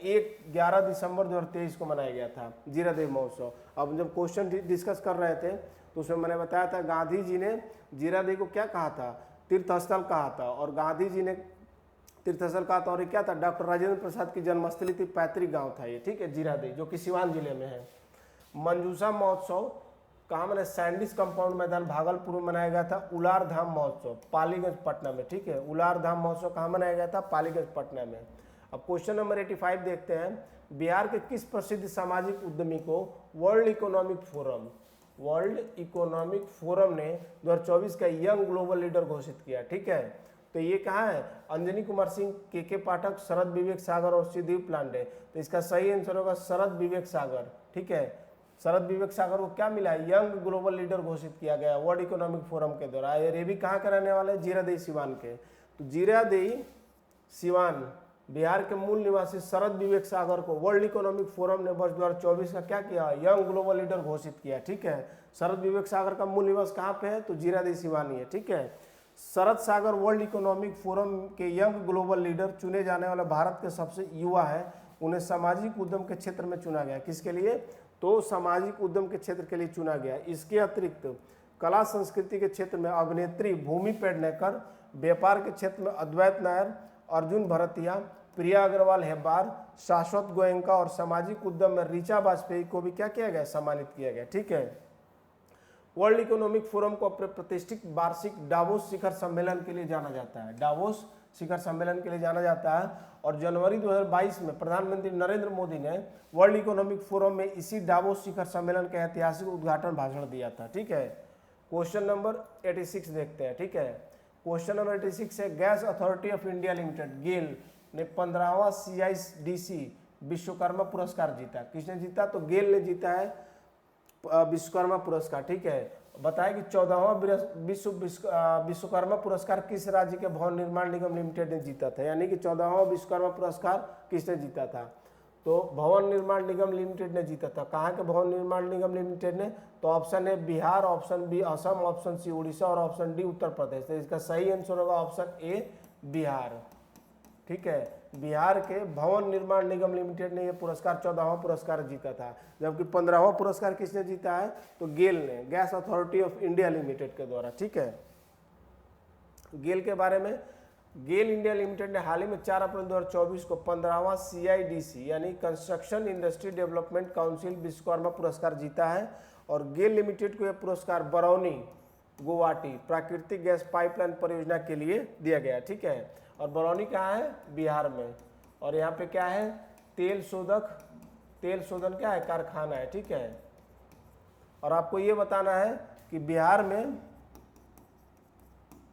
11 दिसंबर 2023 को मनाया गया था जीरादेई महोत्सव। अब जब क्वेश्चन डिस्कस कर रहे थे तो उसमें मैंने बताया था गांधी जी ने जीरादेई को क्या कहा था, तीर्थस्थल कहा था। और गांधी जी ने तीर्थस्थल कहा था, और ये क्या था, डॉक्टर राजेंद्र प्रसाद की जन्मस्थली थी, पैतृक गाँव था ये। ठीक है, जीरादेई जो कि सिवान जिले में है। मंजूषा महोत्सव कहाँ मना, सैंडिस कंपाउंड मैदान भागलपुर में मनाया गया था। उलार धाम महोत्सव पालीगंज पटना में। ठीक है, उलार धाम महोत्सव कहाँ मनाया गया था, पालीगंज पटना में। अब क्वेश्चन नंबर 85 देखते हैं। बिहार के किस प्रसिद्ध सामाजिक उद्यमी को वर्ल्ड इकोनॉमिक फोरम ने 2024 का यंग ग्लोबल लीडर घोषित किया। ठीक है, तो ये कहाँ है, अंजनी कुमार सिंह, के पाठक, शरद विवेक सागर और सुदीप पांडे। तो इसका सही आंसर होगा शरद विवेक सागर। ठीक है, शरद विवेक सागर को क्या मिला, यंग ग्लोबल लीडर घोषित किया गया वर्ल्ड इकोनॉमिक फोरम के द्वारा। ये भी कहाँ के रहने वाले, जीरादेई सिवान के। तो जीरादेई सिवान बिहार के मूल निवासी शरद विवेक सागर को वर्ल्ड इकोनॉमिक फोरम ने वर्ष 2024 का क्या किया, यंग ग्लोबल लीडर घोषित किया। ठीक है, शरद विवेक सागर का मूल निवास कहाँ पे है, तो जीरादेई सिवान ही है। ठीक है, शरद सागर वर्ल्ड इकोनॉमिक फोरम के यंग ग्लोबल लीडर चुने जाने वाले भारत के सबसे युवा है। उन्हें सामाजिक उद्यम के क्षेत्र में चुना गया। किसके लिए, तो सामाजिक उद्यम के क्षेत्र के लिए चुना गया। इसके अतिरिक्त कला संस्कृति के क्षेत्र में अभिनेत्री भूमि पेडनेकर, व्यापार के क्षेत्र में अद्वैत नायर, अर्जुन भरतिया, प्रिया अग्रवाल हेब्बार, शाश्वत गोयनका और सामाजिक उद्यम में ऋचा वाजपेयी को भी क्या किया गया, सम्मानित किया गया। ठीक है, वर्ल्ड इकोनॉमिक फोरम को अपने प्रतिष्ठित वार्षिक डावोस शिखर सम्मेलन के लिए जाना जाता है। डावोस शिखर सम्मेलन के लिए जाना जाता है। और जनवरी 2022 में प्रधानमंत्री नरेंद्र मोदी ने वर्ल्ड इकोनॉमिक फोरम में इसी डावोस शिखर सम्मेलन के ऐतिहासिक उद्घाटन भाषण दिया था। ठीक है, क्वेश्चन नंबर 86 देखते हैं। ठीक है, क्वेश्चन नंबर 86 है, Gas Authority of India Limited GAIL ने 15वां CIDC विश्वकर्मा पुरस्कार जीता। किसने जीता, तो गेल ने जीता है विश्वकर्मा पुरस्कार। ठीक है, बताया कि 14वां विश्वकर्मा पुरस्कार किस राज्य के भवन निर्माण निगम लिमिटेड ने जीता था, यानी कि 14वां विश्वकर्मा पुरस्कार किसने जीता था, तो भवन निर्माण निगम लिमिटेड ने जीता था। कहाँ के भवन निर्माण निगम लिमिटेड ने, तो ऑप्शन है Bihar, option B Assam, option C Orissa और ऑप्शन डी उत्तर प्रदेश। तो इसका सही आंसर होगा ऑप्शन ए बिहार। ठीक है, बिहार के भवन निर्माण निगम लिमिटेड ने यह पुरस्कार 14वां पुरस्कार जीता था। जबकि 15वां पुरस्कार किसने जीता है, तो गेल ने, gas Authority of India limited के द्वारा। ठीक है, गेल के बारे में, गेल इंडिया लिमिटेड ने हाल ही में 4 अप्रैल 2024 को 15वां CIDC यानी construction industry development council Vishwakarma पुरस्कार जीता है। और गेल लिमिटेड को यह पुरस्कार बरौनी गुवाहाटी प्राकृतिक गैस पाइपलाइन परियोजना के लिए दिया गया। ठीक है, और बरौनी कहाँ है, बिहार में। और यहाँ पे क्या है, तेल शोधन क्या है, कारखाना है। ठीक है, और आपको ये बताना है कि बिहार में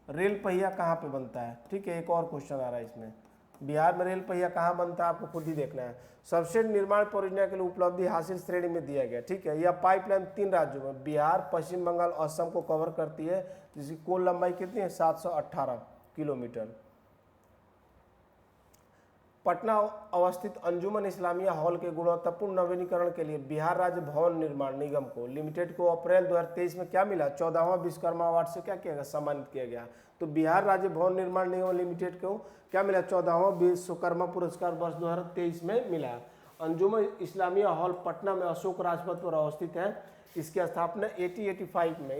रेल पहिया कहाँ पे बनता है। ठीक है, एक और क्वेश्चन आ रहा है इसमें, बिहार में रेल पहिया कहाँ बनता है, आपको खुद ही देखना है। सबसे निर्माण परियोजना के लिए उपलब्धि हासिल श्रेणी में दिया गया। ठीक है, यह पाइपलाइन 3 राज्यों में बिहार, पश्चिम बंगाल, असम को कवर करती है, जिसकी कुल लंबाई कितनी है, 718 किलोमीटर। पटना अवस्थित अंजुमन इस्लामिया हॉल के गुणवत्तापूर्ण नवीनीकरण के लिए बिहार राज्य भवन निर्माण निगम को लिमिटेड को अप्रैल 2023 में क्या मिला, 14वां विश्वकर्मा अवार्ड से क्या किया गया, सम्मानित किया गया। तो बिहार राज्य भवन निर्माण निगम लिमिटेड को क्या मिला, 14वां विश्वकर्मा पुरस्कार वर्ष 2023 में मिला। अंजुमन इस्लामिया हॉल पटना में अशोक राजपथ पर अवस्थित है। इसकी स्थापना 1885 में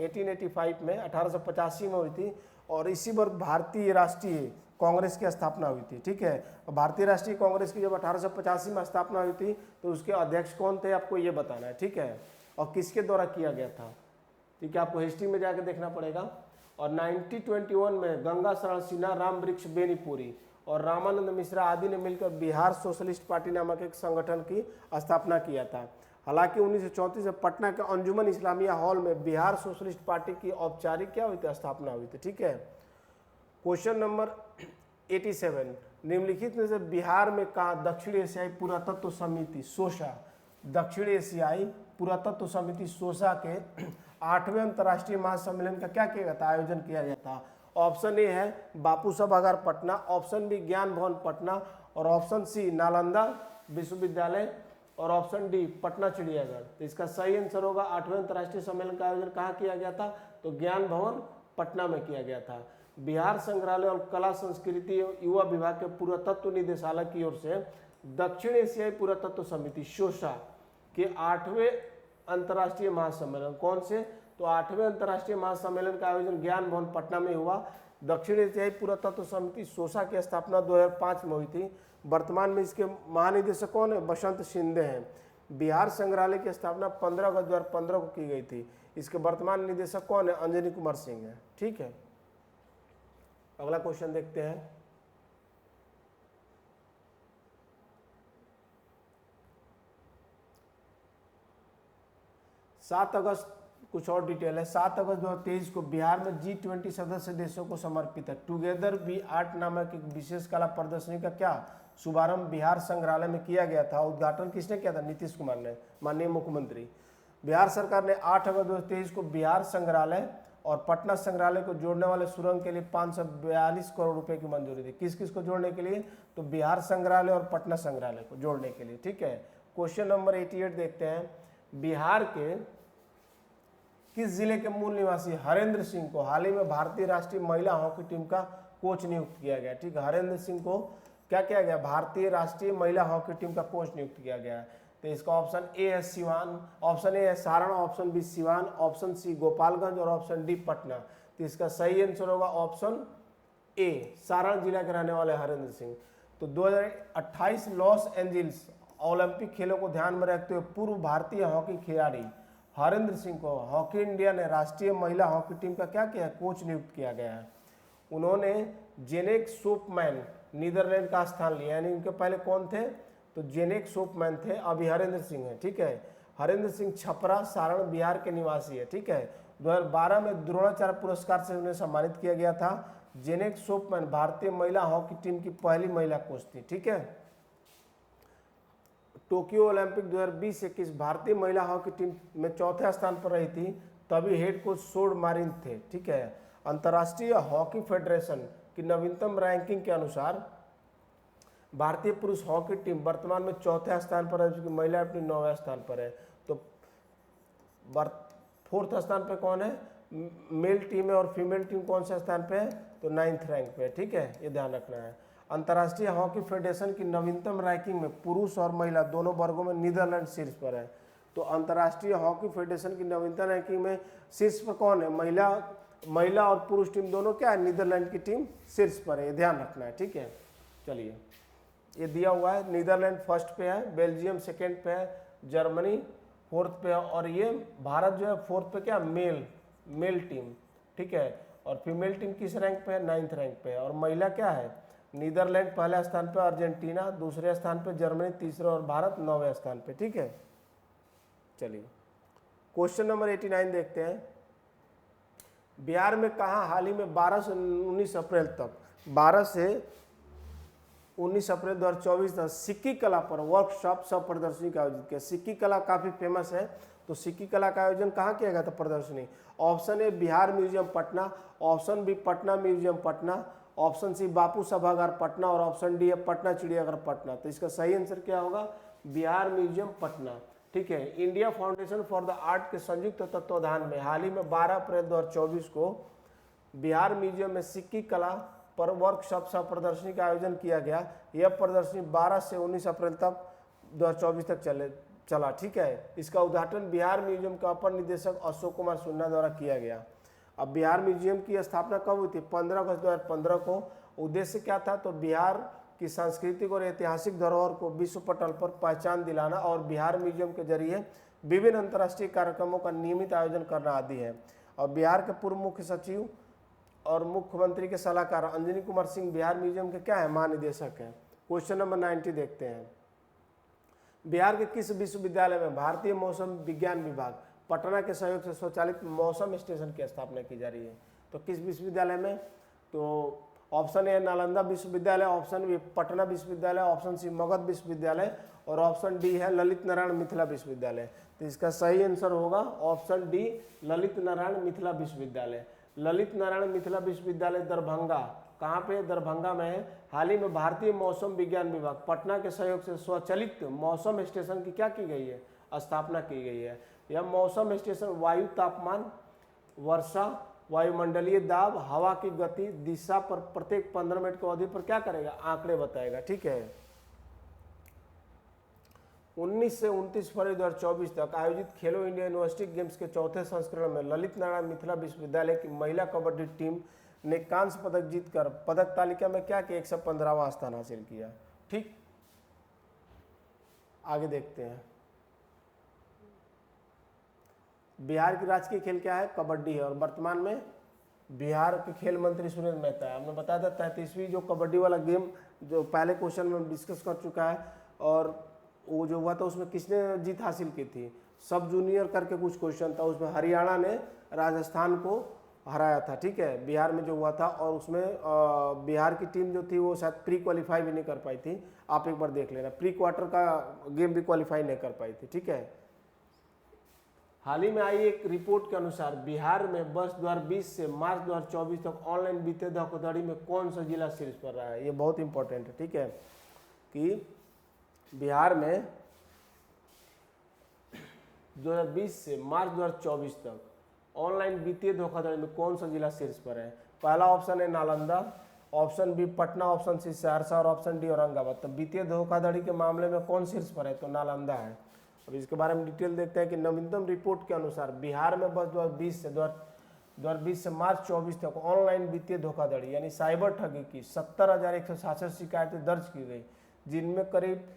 1885 में हुई थी और इसी वर्ष भारतीय राष्ट्रीय कांग्रेस की स्थापना हुई थी। ठीक है, भारतीय राष्ट्रीय कांग्रेस की जब 1885 में स्थापना हुई थी तो उसके अध्यक्ष कौन थे आपको ये बताना है। ठीक है, और किसके द्वारा किया गया था, ठीक है, आपको हिस्ट्री में जाके देखना पड़ेगा। और 1921 में गंगा शरण सिन्हा, राम वृक्ष बेनीपुरी और रामानंद मिश्रा आदि ने मिलकर बिहार सोशलिस्ट पार्टी नामक एक संगठन की स्थापना किया था। हालांकि 1934 में पटना के अंजुमन इस्लामिया हॉल में बिहार सोशलिस्ट पार्टी की औपचारिक क्या हुई थी, स्थापना हुई थी। ठीक है, क्वेश्चन नंबर 87, निम्नलिखित में से बिहार में कहा दक्षिण एशियाई पुरातत्व समिति सोसा, दक्षिण एशियाई पुरातत्व समिति सोसा के 8वें अंतर्राष्ट्रीय महासम्मेलन का क्या किया गया था, आयोजन किया गया था। ऑप्शन ए है बापू सभागार पटना, ऑप्शन बी ज्ञान भवन पटना और ऑप्शन सी नालंदा विश्वविद्यालय और ऑप्शन डी पटना चिड़ियाघर। तो इसका सही आंसर होगा 8वें अंतर्राष्ट्रीय सम्मेलन का आयोजन कहाँ किया गया था, तो ज्ञान भवन पटना में किया गया था। बिहार संग्रहालय और कला संस्कृति एवं युवा विभाग के पुरातत्व निदेशालय की ओर से दक्षिण एशियाई पुरातत्व समिति सोसा के 8वें अंतर्राष्ट्रीय महासम्मेलन कौन से, तो 8वें अंतर्राष्ट्रीय महासम्मेलन का आयोजन ज्ञान भवन पटना में हुआ। दक्षिण एशियाई पुरातत्व समिति सोसा की स्थापना 2005 में हुई थी। वर्तमान में इसके महानिदेशक कौन है, बसंत शिंदे हैं। बिहार संग्रहालय की स्थापना 15 अगस्त 2015 को की गई थी। इसके वर्तमान निदेशक कौन है, अंजनी कुमार सिंह है। ठीक है, अगला क्वेश्चन देखते हैं। सात अगस्त कुछ और डिटेल है। 7 अगस्त 2023 को बिहार में G20 सदस्य देशों को समर्पित है टुगेदर वी आर्ट नामक एक विशेष कला प्रदर्शनी का क्या शुभारंभ बिहार संग्रहालय में किया गया था। उद्घाटन किसने किया था, नीतीश कुमार ने, माननीय मुख्यमंत्री। बिहार सरकार ने 8 अगस्त 2023 को बिहार संग्रहालय और पटना संग्रहालय को जोड़ने वाले सुरंग के लिए 542 करोड़ रुपए की मंजूरी दी। किस किस को जोड़ने के लिए, तो बिहार संग्रहालय और पटना संग्रहालय को जोड़ने के लिए। ठीक है, क्वेश्चन नंबर 88 देखते हैं। बिहार के किस जिले के मूल निवासी हरेंद्र सिंह को हाल ही में भारतीय राष्ट्रीय महिला हॉकी टीम का कोच नियुक्त किया गया। ठीक है, हरेंद्र सिंह को क्या किया गया, भारतीय राष्ट्रीय महिला हॉकी टीम का कोच नियुक्त किया गया है। तो इसका ऑप्शन ए है सिवान, ऑप्शन ए है Saran, option B Siwan, option C Gopalganj और ऑप्शन डी पटना। तो इसका सही आंसर होगा ऑप्शन ए, सारण जिला के रहने वाले हरेंद्र सिंह। तो 2028 लॉस एंजल्स ओलंपिक खेलों को ध्यान में रखते हुए पूर्व भारतीय हॉकी खिलाड़ी हरेंद्र सिंह को हॉकी इंडिया ने राष्ट्रीय महिला हॉकी टीम का क्या किया, कोच नियुक्त किया गया है। उन्होंने जेनेक सोपमैन नीदरलैंड का स्थान लिया, यानी उनके पहले कौन थे, तो जेनेक सोपमैन थे, अभी हरेंद्र सिंह है। ठीक है, हरेंद्र सिंह छपरा सारण बिहार के निवासी है। ठीक है, 2012 में द्रोणाचार्य पुरस्कार से उन्हें सम्मानित किया गया था। जेनेक सोपमैन भारतीय महिला हॉकी टीम की पहली महिला कोच थी। ठीक है, टोक्यो ओलंपिक 2020-21 भारतीय महिला हॉकी टीम में चौथे स्थान पर रही थी, तभी हेड कोच सोड मारिन थे। ठीक है, अंतर्राष्ट्रीय हॉकी फेडरेशन की नवीनतम रैंकिंग के अनुसार भारतीय पुरुष हॉकी टीम वर्तमान में चौथे स्थान पर है, जबकि महिला अपनी 9वें स्थान पर है। तो 4th स्थान पर कौन है, मेल टीम है, और फीमेल टीम कौन से स्थान पे है, तो 9th रैंक पे है। ठीक है, ये ध्यान रखना है। अंतर्राष्ट्रीय हॉकी फेडरेशन की नवीनतम रैंकिंग में पुरुष और महिला दोनों वर्गों में नीदरलैंड शीर्ष पर है। तो अंतर्राष्ट्रीय हॉकी फेडरेशन की नवीनतम रैंकिंग में शीर्ष पर कौन है, महिला और पुरुष टीम दोनों क्या है, नीदरलैंड की टीम शीर्ष पर है, ये ध्यान रखना है। ठीक है, चलिए ये दिया हुआ है, नीदरलैंड फर्स्ट पे है, बेल्जियम सेकेंड पे है, जर्मनी 4th पे है, और ये भारत जो है 4th पे क्या, मेल टीम। ठीक है, और फीमेल टीम किस रैंक पे है, 9th रैंक पे है, और महिला क्या है, नीदरलैंड पहले स्थान पे, अर्जेंटीना दूसरे स्थान पे, जर्मनी तीसरे और भारत 9वें स्थान पे। ठीक है, चलिए क्वेश्चन नंबर 89 देखते हैं। बिहार में कहा हाल ही में 12 से 19 अप्रैल तक 12 से 19 अप्रैल 2024 तक सिक्की कला पर वर्कशॉप सह प्रदर्शनी का आयोजित किया। सिक्की कला काफ़ी फेमस है, तो सिक्की कला का आयोजन कहाँ किया गया था, प्रदर्शनी। Option A Bihar Museum Patna, option B Patna Museum Patna, option C Bapu सभागार पटना और ऑप्शन डी है पटना चिड़ियाघर पटना। तो इसका सही आंसर क्या होगा, बिहार म्यूजियम पटना। ठीक है, India foundation for the art के संयुक्त तत्वाधान में हाल ही में 12 अप्रैल 2024 को बिहार म्यूजियम में सिक्की कला पर वर्कशॉप सह प्रदर्शनी का आयोजन किया गया। यह प्रदर्शनी 12 से 19 अप्रैल तक 2024 तक चला, ठीक है। इसका उद्घाटन बिहार म्यूजियम के अपर निदेशक अशोक कुमार सिन्हा द्वारा किया गया। अब बिहार म्यूजियम की स्थापना कब हुई थी? 15 अगस्त 2015 को। उद्देश्य क्या था? तो बिहार की सांस्कृतिक और ऐतिहासिक धरोहर को विश्व पटल पर पहचान दिलाना और बिहार म्यूजियम के जरिए विभिन्न अंतर्राष्ट्रीय कार्यक्रमों का नियमित आयोजन करना आदि है। और बिहार के पूर्व मुख्य सचिव और मुख्यमंत्री के सलाहकार अंजनी कुमार सिंह बिहार म्यूजियम के क्या है? महानिदेशक हैं। क्वेश्चन नंबर 90 देखते हैं। बिहार के किस विश्वविद्यालय में भारतीय मौसम विज्ञान विभाग पटना के सहयोग से स्वचालित मौसम स्टेशन की स्थापना की जा रही है? तो किस विश्वविद्यालय में? तो ऑप्शन ए नालंदा विश्वविद्यालय, ऑप्शन बी पटना विश्वविद्यालय, ऑप्शन सी मगध विश्वविद्यालय और ऑप्शन डी है ललित नारायण मिथिला विश्वविद्यालय। तो इसका सही आंसर होगा ऑप्शन डी ललित नारायण मिथिला विश्वविद्यालय। ललित नारायण मिथिला विश्वविद्यालय दरभंगा, कहाँ पे? दरभंगा में है। हाल ही में भारतीय मौसम विज्ञान विभाग पटना के सहयोग से स्वचालित मौसम स्टेशन की क्या की गई है? स्थापना की गई है। यह मौसम स्टेशन वायु तापमान, वर्षा, वायुमंडलीय दाब, हवा की गति, दिशा पर प्रत्येक 15 मिनट की अवधि पर क्या करेगा? आंकड़े बताएगा, ठीक है। 19 से 29 फरवरी 2024 तक आयोजित खेलो इंडिया यूनिवर्सिटी गेम्स के चौथे संस्करण में ललित नारायण मिथिला विश्वविद्यालय की महिला कबड्डी टीम ने कांस्य पदक जीतकर पदक तालिका में क्या किया? 115वां स्थान हासिल किया, ठीक। आगे देखते हैं। बिहार की राजकीय खेल क्या है? कबड्डी है। और वर्तमान में बिहार के खेल मंत्री सुरेंद्र मेहता है। हमने बताया था 33वीं जो कबड्डी वाला गेम जो पहले क्वेश्चन में डिस्कस कर चुका है, और वो जो हुआ था उसमें किसने जीत हासिल की थी? सब जूनियर करके कुछ क्वेश्चन था, उसमें हरियाणा ने राजस्थान को हराया था, ठीक है, बिहार में जो हुआ था। और उसमें बिहार की टीम जो थी वो शायद प्री क्वालिफाई भी नहीं कर पाई थी। आप एक बार देख लेना, प्री क्वार्टर का गेम भी क्वालिफाई नहीं कर पाई थी, ठीक है। हाल ही में आई एक रिपोर्ट के अनुसार बिहार में वर्ष 2020 से मार्च 2024 तक ऑनलाइन बीते धोखाधड़ी में कौन सा जिला शीर्ष पर रहा है? ये बहुत इंपॉर्टेंट है, ठीक है, कि बिहार में 2020 से मार्च 2024 तक ऑनलाइन वित्तीय धोखाधड़ी में कौन सा जिला शीर्ष पर है? पहला ऑप्शन है Nalanda, option B Patna, option C Saharsa और ऑप्शन डी औरंगाबाद। तो वित्तीय धोखाधड़ी के मामले में कौन शीर्ष पर है? तो नालंदा है। अब इसके बारे में डिटेल देखते हैं कि नवीनतम रिपोर्ट के अनुसार बिहार में वर्ष 2020 से मार्च 24 तक ऑनलाइन वित्तीय धोखाधड़ी यानी साइबर ठगी की 70,166 शिकायतें दर्ज की गई, जिनमें करीब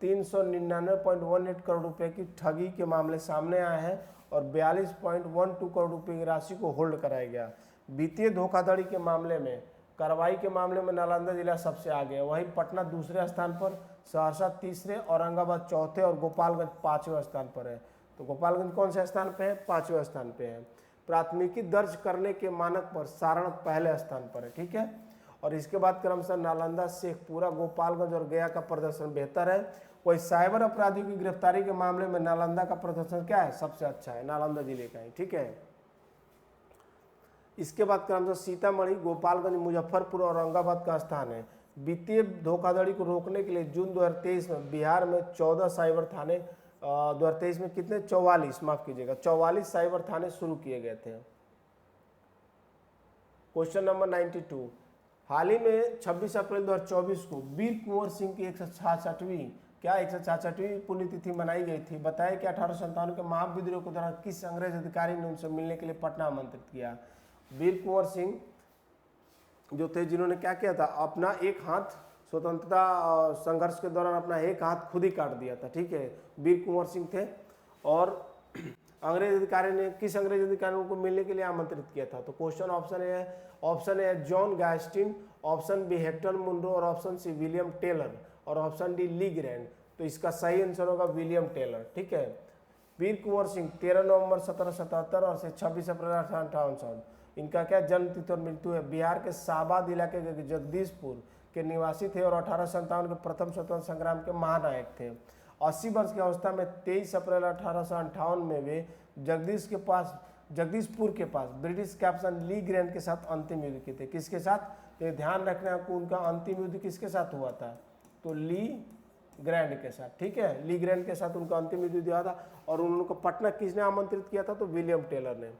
399.18 करोड़ रुपए की ठगी के मामले सामने आए हैं और 42.12 करोड़ रुपए की राशि को होल्ड कराया गया। वित्तीय धोखाधड़ी के मामले में कार्रवाई के मामले में नालंदा जिला सबसे आगे है, वहीं पटना दूसरे स्थान पर, सहरसा तीसरे, औरंगाबाद चौथे और गोपालगंज 5वें स्थान पर है। तो गोपालगंज कौन से स्थान पे है? 5वें स्थान पे है। प्राथमिकी दर्ज करने के मानक पर सारण पहले स्थान पर है, ठीक है। और इसके बाद क्रमशः नालंदा, शेखपुरा, गोपालगंज और गया का प्रदर्शन बेहतर है। कोई साइबर अपराधियों की गिरफ्तारी के मामले में नालंदा का प्रदर्शन क्या है? सबसे अच्छा है, नालंदा जिले का ही, ठीक है। इसके बाद क्रमशः सीतामढ़ी, गोपालगंज, मुजफ्फरपुर और औरंगाबाद का स्थान है। वित्तीय धोखाधड़ी को रोकने के लिए जून 2023 में बिहार में 14 साइबर थाने 2023 में कितने? 44, माफ कीजिएगा, 44 साइबर थाने शुरू किए गए थे। Question number 92। हाल ही में 26 अप्रैल 2024 को वीर कुंवर सिंह की 166वीं पुण्यतिथि मनाई गई थी। बताया कि 1857 के महाविद्रोह के दौरान किस अंग्रेज अधिकारी ने उनसे मिलने के लिए पटना आमंत्रित किया? वीर कुंवर सिंह जो थे, जिन्होंने क्या किया था? अपना एक हाथ स्वतंत्रता संघर्ष के दौरान अपना एक हाथ खुद ही काट दिया था, ठीक है, वीर कुंवर सिंह थे। और अंग्रेज अधिकारी ने, किस अंग्रेज अधिकारी ने उनको मिलने के लिए आमंत्रित किया था? तो question option A John Gastin, option B Hector Munro और ऑप्शन सी विलियम टेलर और ऑप्शन डी ली ग्रैंड। तो इसका सही आंसर होगा विलियम टेलर, ठीक है। वीर कुंवर सिंह 13 नवंबर 1777 और 26 अप्रैल 1858 इनका क्या जन्म तिथि और मृत्यु है? बिहार के साबाद इलाके के जगदीशपुर के निवासी थे और 1857 के प्रथम स्वतंत्रता संग्राम के महानायक थे। 80 वर्ष की अवस्था में 23 अप्रैल 1858 में वे जगदीशपुर के पास ब्रिटिश कैप्टन ली ग्रैंड के साथ अंतिम युद्ध किए थे। किसके साथ? तो ध्यान रखना आपको, उनका अंतिम युद्ध किसके साथ हुआ था? तो ली ग्रैंड के साथ, ठीक है, ली ग्रैंड के साथ उनका अंतिम युद्ध हुआ था। और उनको पटना किसने आमंत्रित किया था? तो विलियम टेलर ने।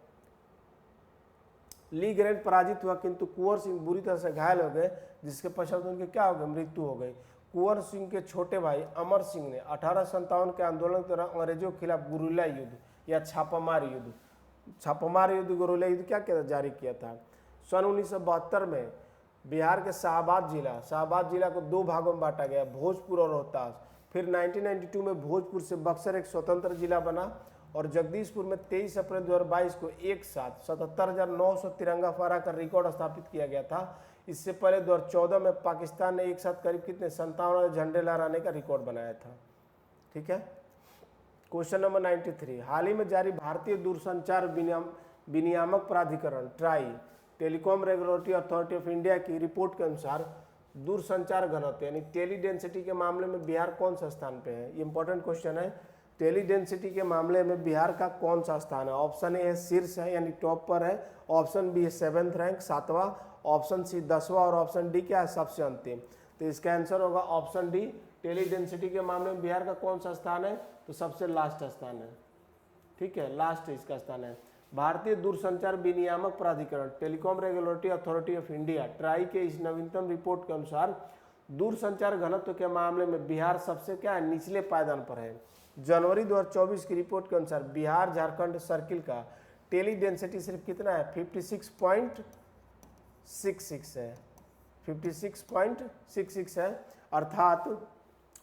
ली ग्रैंड पराजित हुआ, किंतु कुंवर सिंह बुरी तरह से घायल हो गए, जिसके पश्चात उनकी क्या हो गई? मृत्यु हो गई। कुंवर सिंह के छोटे भाई अमर सिंह ने 1857 के आंदोलन के दौरान अंग्रेजों के खिलाफ गुरिल्ला युद्ध या छापामार युद्ध गुरिल्ला युद्ध क्या जारी किया था। सन 1972 में बिहार के शाहबाद जिला को दो भागों में बांटा गया, भोजपुर और रोहतास। फिर 1992 में भोजपुर से बक्सर एक स्वतंत्र जिला बना और जगदीशपुर में 23 अप्रैल 2022 को एक साथ 77,900 तिरंगा फहरा कर रिकॉर्ड स्थापित किया गया था। इससे पहले 2014 में पाकिस्तान ने एक साथ करीब कितने 57 झंडे लहराने का रिकॉर्ड बनाया था। ठीक है, क्वेश्चन नंबर 93, हाल ही में जारी भारतीय दूरसंचार विनियामक प्राधिकरण try telecom regulatory authority of India की रिपोर्ट के अनुसार दूरसंचार घनत्व यानी टेली डेंसिटी के मामले में बिहार कौन सा स्थान पे है। ये इंपॉर्टेंट क्वेश्चन है। टेली डेंसिटी के मामले में बिहार का कौन सा स्थान है। ऑप्शन ए है शीर्ष है यानी टॉप पर है, ऑप्शन बी है 7th रैंक 7वां, ऑप्शन सी 10वां और ऑप्शन डी क्या है सबसे अंतिम। तो इसका आंसर होगा ऑप्शन डी, टेली डेंसिटी के मामले में बिहार का कौन सा स्थान है, तो सबसे लास्ट स्थान है। ठीक है, लास्ट इसका स्थान है। भारतीय दूरसंचार विनियामक प्राधिकरण telecom regulatory authority of India try के इस नवीनतम रिपोर्ट के अनुसार दूरसंचार घनत्व के मामले में बिहार सबसे क्या है निचले पायदान पर है। जनवरी 2024 की रिपोर्ट के अनुसार बिहार झारखंड सर्किल का टेली डेंसिटी सिर्फ कितना है 56.66 है, 56.66 है। अर्थात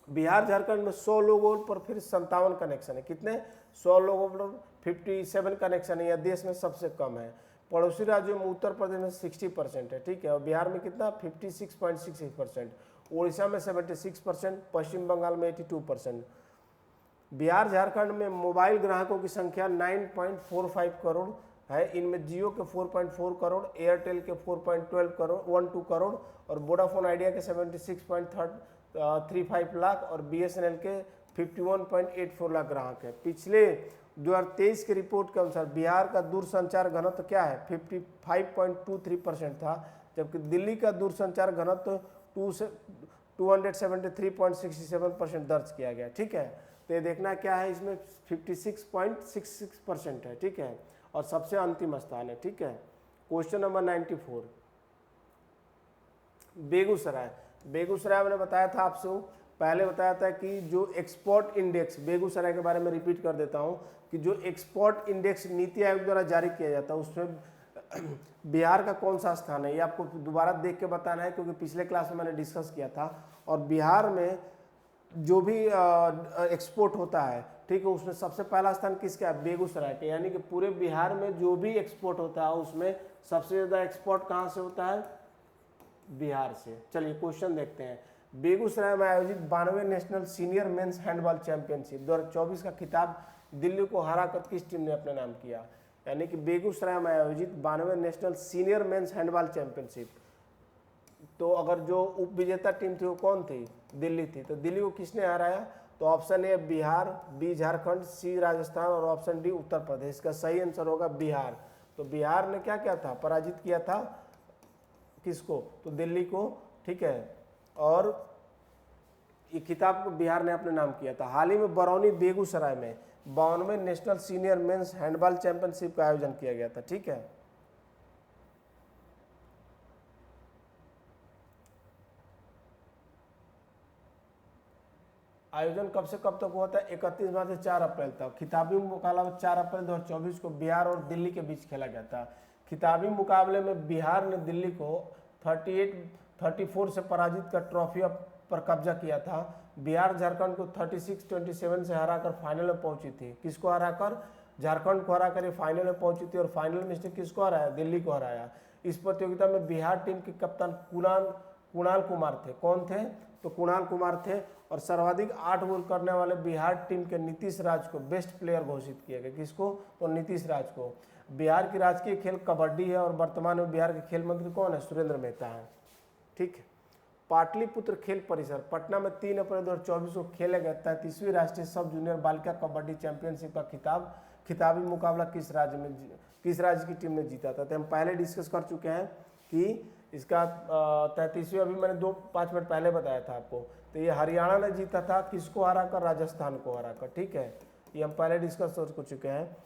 बिहार झारखंड में 100 लोगों पर फिर 57 कनेक्शन है। कितने 100 लोगों पर 57 कनेक्शन है, यह देश में सबसे कम है। पड़ोसी राज्यों में उत्तर प्रदेश में 60% है। ठीक है, और बिहार में कितना 56.66%, उड़ीसा में 76%, पश्चिम बंगाल में 82%। बिहार झारखंड में मोबाइल ग्राहकों की संख्या 9.45 करोड़ है। इनमें जियो के 4.4 करोड़, एयरटेल के 4.12 करोड़ और वोडाफोन आइडिया के 76.35 लाख और बीएसएनएल के 51.84 लाख ग्राहक है। पिछले 2023 की रिपोर्ट के अनुसार बिहार का दूरसंचार घनत्व क्या है 55.23% था, जबकि दिल्ली का दूरसंचार घनत्व 273.67% दर्ज किया गया। ठीक है, तो ये देखना क्या है इसमें 56.66% है। ठीक है, और सबसे अंतिम स्थान है। ठीक है, क्वेश्चन नंबर 94, बेगूसराय मैंने बताया था आपसे पहले बताया था कि जो एक्सपोर्ट इंडेक्स, बेगूसराय के बारे में रिपीट कर देता हूं कि जो एक्सपोर्ट इंडेक्स नीति आयोग द्वारा जारी किया जाता है उसमें बिहार का कौन सा स्थान है, ये आपको दोबारा देख के बताना है क्योंकि पिछले क्लास में मैंने डिस्कस किया था। और बिहार में जो भी एक्सपोर्ट होता है, ठीक है, उसमें सबसे पहला स्थान किसका है बेगूसराय के, यानी कि पूरे बिहार में जो भी एक्सपोर्ट होता है उसमें सबसे ज़्यादा एक्सपोर्ट कहाँ से होता है बिहार से। चलिए क्वेश्चन देखते हैं। बेगूसराय में आयोजित 92वें national senior men's handball championship 2024 का खिताब दिल्ली को हराकर किस टीम ने अपने नाम किया। यानी कि बेगूसराय में आयोजित 92वें national senior men's handball championship, तो अगर जो उप विजेता टीम थी वो कौन थी, दिल्ली थी। तो दिल्ली को किसने हराया, तो option A Bihar, B Jharkhand, C Rajasthan और ऑप्शन डी उत्तर प्रदेश। का सही आंसर होगा बिहार। तो बिहार ने क्या किया था, पराजित किया था किसको, तो दिल्ली को। ठीक है, और ये खिताब को बिहार ने अपने नाम किया था। हाल ही में बरौनी बेगूसराय में 52वें national senior men's handball championship का आयोजन किया गया था। ठीक है, आयोजन कब से कब तक हुआ था, 31 मार्च से 4 अप्रैल तक। खिताबी मुकाबला 4 अप्रैल 2024 को बिहार और दिल्ली के बीच खेला गया था। खिताबी मुकाबले में बिहार ने दिल्ली को 34 से पराजित कर ट्रॉफी पर कब्जा किया था। बिहार झारखंड को 36-27 से हराकर फाइनल में पहुंची थी। किसको हराकर, झारखंड को हराकर ये फाइनल में पहुंची थी और फाइनल में इसने किसको हराया, दिल्ली को हराया। इस प्रतियोगिता में बिहार टीम के कप्तान कुणाल कुमार थे। कौन थे, तो कुणाल कुमार थे। और सर्वाधिक 8 गोल करने वाले बिहार टीम के नीतीश राज को बेस्ट प्लेयर घोषित किया गया। किसको, तो नीतीश राज को। बिहार की राजकीय खेल कबड्डी है और वर्तमान में बिहार के खेल मंत्री कौन है, सुरेंद्र मेहता है। ठीक है, पाटलिपुत्र खेल परिसर पटना में 3 अप्रैल 2024 को खेले गए 33वीं राष्ट्रीय सब जूनियर बालिका कबड्डी चैंपियनशिप का खिताबी मुकाबला किस राज्य की टीम ने जीता था। तो हम पहले डिस्कस कर चुके हैं कि इसका 33वीं, अभी मैंने 5 मिनट पहले बताया था आपको। तो ये हरियाणा ने जीता था, किसको हराकर, राजस्थान को हराकर। ठीक है, ये हम पहले डिस्कस कर चुके हैं।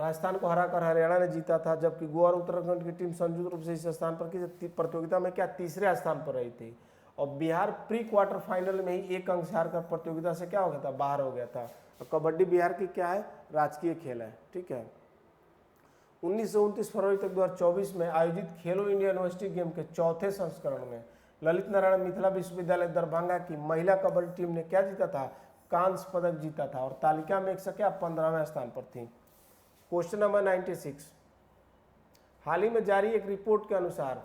राजस्थान को हराकर हरियाणा ने जीता था, जबकि गोवा और उत्तराखंड की टीम संयुक्त रूप से इस स्थान पर की प्रतियोगिता में क्या तीसरे स्थान पर रही थी। और बिहार प्री क्वार्टर फाइनल में ही एक अंक से हारकर प्रतियोगिता से क्या हो गया था, बाहर हो गया था। और कबड्डी बिहार की क्या है, राजकीय खेल है। ठीक है। 1929 फरवरी तक 2024 में आयोजित खेलो इंडिया यूनिवर्सिटी गेम के चौथे संस्करण में ललित नारायण मिथिला विश्वविद्यालय दरभंगा की महिला कबड्डी टीम ने क्या जीता था, कांस्य पदक जीता था और तालिका में एक से क्या 15वें स्थान पर थी। क्वेश्चन नंबर 96, हाल ही में जारी एक रिपोर्ट के अनुसार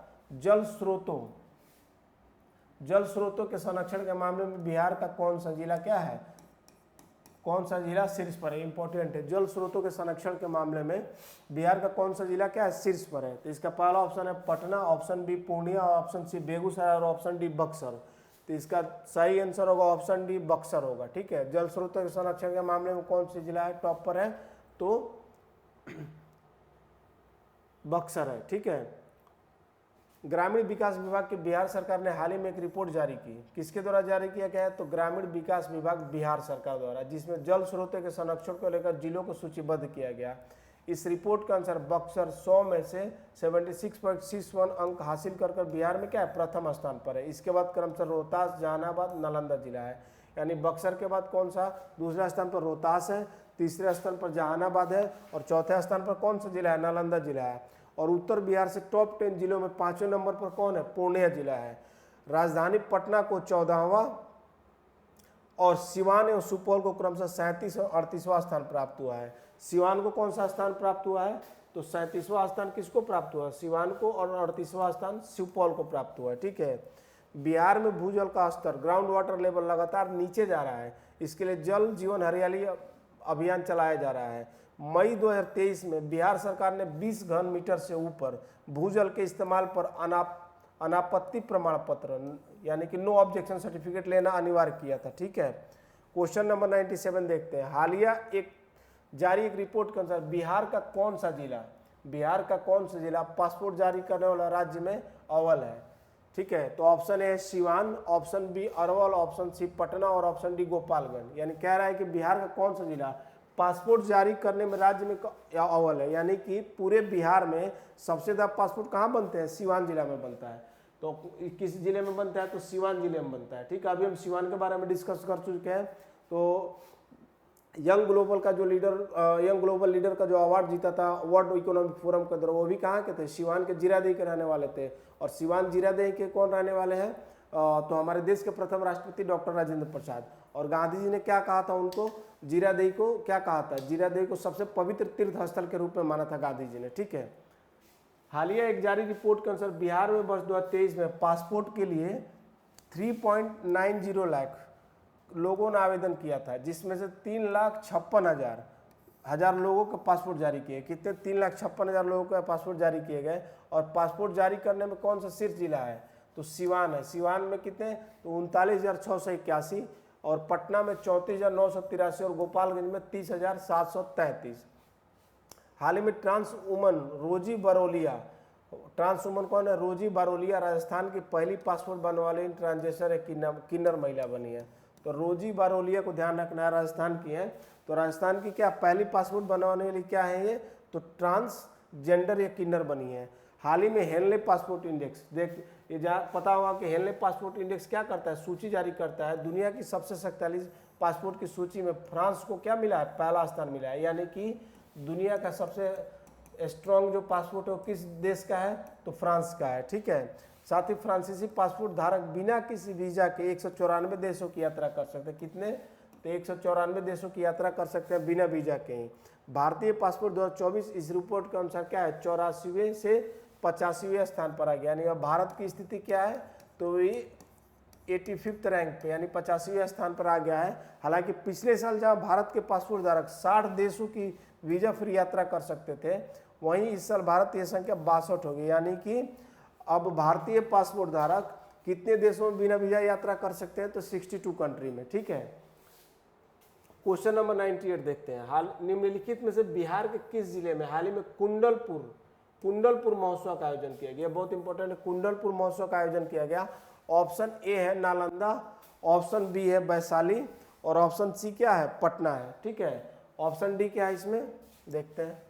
जल स्रोतों के संरक्षण के मामले में बिहार का कौन सा जिला क्या है, कौन सा जिला शीर्ष पर है। इंपॉर्टेंट है, जल स्रोतों के संरक्षण के मामले में बिहार का कौन सा जिला क्या है, शीर्ष पर है। तो इसका पहला ऑप्शन है Patna, option B Purnia, option C Begusarai और ऑप्शन डी बक्सर। तो इसका सही आंसर होगा ऑप्शन डी बक्सर होगा। ठीक है, जल स्रोतों के संरक्षण के मामले में कौन सी जिला है टॉप पर है, तो बक्सर है। ठीक है। ग्रामीण विकास विभाग की बिहार सरकार ने हाल ही में एक रिपोर्ट जारी की, किसके द्वारा जारी किया गया है, तो ग्रामीण विकास विभाग बिहार सरकार द्वारा, जिसमें जल स्रोतों के संरक्षण को लेकर जिलों को सूचीबद्ध किया गया। इस रिपोर्ट के अनुसार बक्सर 100 में से 76.61 अंक हासिल कर बिहार में क्या है, प्रथम स्थान पर है। इसके बाद क्रमशः रोहतास, जहानाबाद, नालंदा जिला है। यानी बक्सर के बाद कौन सा दूसरा स्थान पर रोहतास है, तीसरे स्थान पर जहानाबाद है और चौथे स्थान पर कौन सा जिला है, नालंदा जिला है। और उत्तर बिहार से टॉप 10 जिलों में 5वें नंबर पर कौन है, पूर्णिया जिला है। राजधानी पटना को 14वां और सिवान एवं सुपौल को क्रमशः 37 और 38वां स्थान प्राप्त हुआ है। सिवान को कौन सा स्थान प्राप्त हुआ है, तो 37वां स्थान किसको प्राप्त हुआ, सिवान को, और 38वां स्थान सुपौल को प्राप्त हुआ है। ठीक है। बिहार में भूजल का स्तर, ग्राउंड वाटर लेवल लगातार नीचे जा रहा है। इसके लिए जल जीवन हरियाली अभियान चलाया जा रहा है। मई 2023 में बिहार सरकार ने 20 घन मीटर से ऊपर भूजल के इस्तेमाल पर अनापत्ति प्रमाण पत्र यानी कि नो ऑब्जेक्शन सर्टिफिकेट लेना अनिवार्य किया था। ठीक है। क्वेश्चन नंबर 97 देखते हैं, हालिया जारी एक रिपोर्ट के अनुसार बिहार का कौन सा जिला पासपोर्ट जारी करने वाला राज्य में अव्वल है। ठीक है। तो option A Siwan, option B Arwal, option C Patna और ऑप्शन डी गोपालगंज। यानी कह रहा है कि बिहार का कौन सा जिला पासपोर्ट जारी करने में राज्य में अव्वल है। यानी कि पूरे बिहार में सबसे ज़्यादा पासपोर्ट कहाँ बनते हैं, सिवान जिला में बनता है। तो किस जिले में बनता है, तो सिवान जिले में बनता है। ठीक है। अभी हम सिवान के बारे में डिस्कस कर चुके हैं। तो यंग ग्लोबल लीडर का जो अवार्ड जीता था वर्ल्ड इकोनॉमिक फोरम के द्वारा, वो भी कहाँ के थे, सिवान के जीरादेई के रहने वाले थे। और सिवान जीरादेई के कौन रहने वाले हैं, तो हमारे देश के प्रथम राष्ट्रपति डॉक्टर राजेंद्र प्रसाद। और गांधी जी ने क्या कहा था उनको, जीरादेई को क्या कहा था, जीरादेई को सबसे पवित्र तीर्थ स्थल के रूप में माना था गांधी जी ने। ठीक है। हालिया एक जारी रिपोर्ट के अनुसार बिहार में वर्ष 2023 में पासपोर्ट के लिए 3.90 लाख लोगों ने आवेदन किया था, जिसमें से 3,56,000 लोगों का पासपोर्ट जारी किए। कितने, 3,56,000 लोगों का पासपोर्ट जारी किए गए। और पासपोर्ट जारी करने में कौन सा शीर्ष जिला है, तो सिवान है। सिवान में कितने, तो 39,681 और पटना में 34,983 और गोपालगंज में 30,733। हाल ही में ट्रांस वुमन कौन है, रोजी बारोलिया राजस्थान की पहली पासपोर्ट बनने वाली ट्रांसजेंडर है, किन्नर महिला बनी है। तो रोजी बारोलिया को ध्यान रखना है, राजस्थान की है। तो राजस्थान की क्या पहली पासपोर्ट बनवाने वाली क्या है ये, तो ट्रांसजेंडर या किन्नर बनी है। हाल ही में हेनले पासपोर्ट इंडेक्स, देख ये पता होगा कि हेनले पासपोर्ट इंडेक्स क्या करता है, सूची जारी करता है। दुनिया की सबसे 47 पासपोर्ट की सूची में फ्रांस को क्या मिला है, पहला स्थान मिला है। यानी कि दुनिया का सबसे स्ट्रॉन्ग जो पासपोर्ट है वो किस देश का है, तो फ्रांस का है। ठीक है। साथ ही फ्रांसीसी पासपोर्ट धारक बिना किसी वीजा के 194 देशों की यात्रा कर सकते हैं। कितने, तो 194 देशों की यात्रा कर सकते हैं बिना वीजा के ही। भारतीय पासपोर्ट 2024 इस रिपोर्ट के अनुसार क्या है, 84वें से 85वें स्थान पर आ गया। यानी अब भारत की स्थिति क्या है, तो ये 85th रैंक पे यानी 85वें स्थान पर आ गया है। हालांकि पिछले साल जहाँ भारत के पासपोर्ट धारक 60 देशों की वीजा फ्री यात्रा कर सकते थे, वहीं इस साल भारत की संख्या 62 हो गई। यानी कि अब भारतीय पासपोर्ट धारक कितने देशों में बिना वीजा यात्रा कर सकते हैं, तो 62 कंट्री में। ठीक है। क्वेश्चन नंबर 98 देखते हैं, हाल निम्नलिखित में से बिहार के किस जिले में हाल ही में कुंडलपुर महोत्सव का आयोजन किया गया। बहुत इंपॉर्टेंट है, कुंडलपुर महोत्सव का आयोजन किया गया। ऑप्शन ए है नालंदा, ऑप्शन बी है वैशाली और ऑप्शन सी क्या है, पटना है। ठीक है। ऑप्शन डी क्या है इसमें देखते हैं,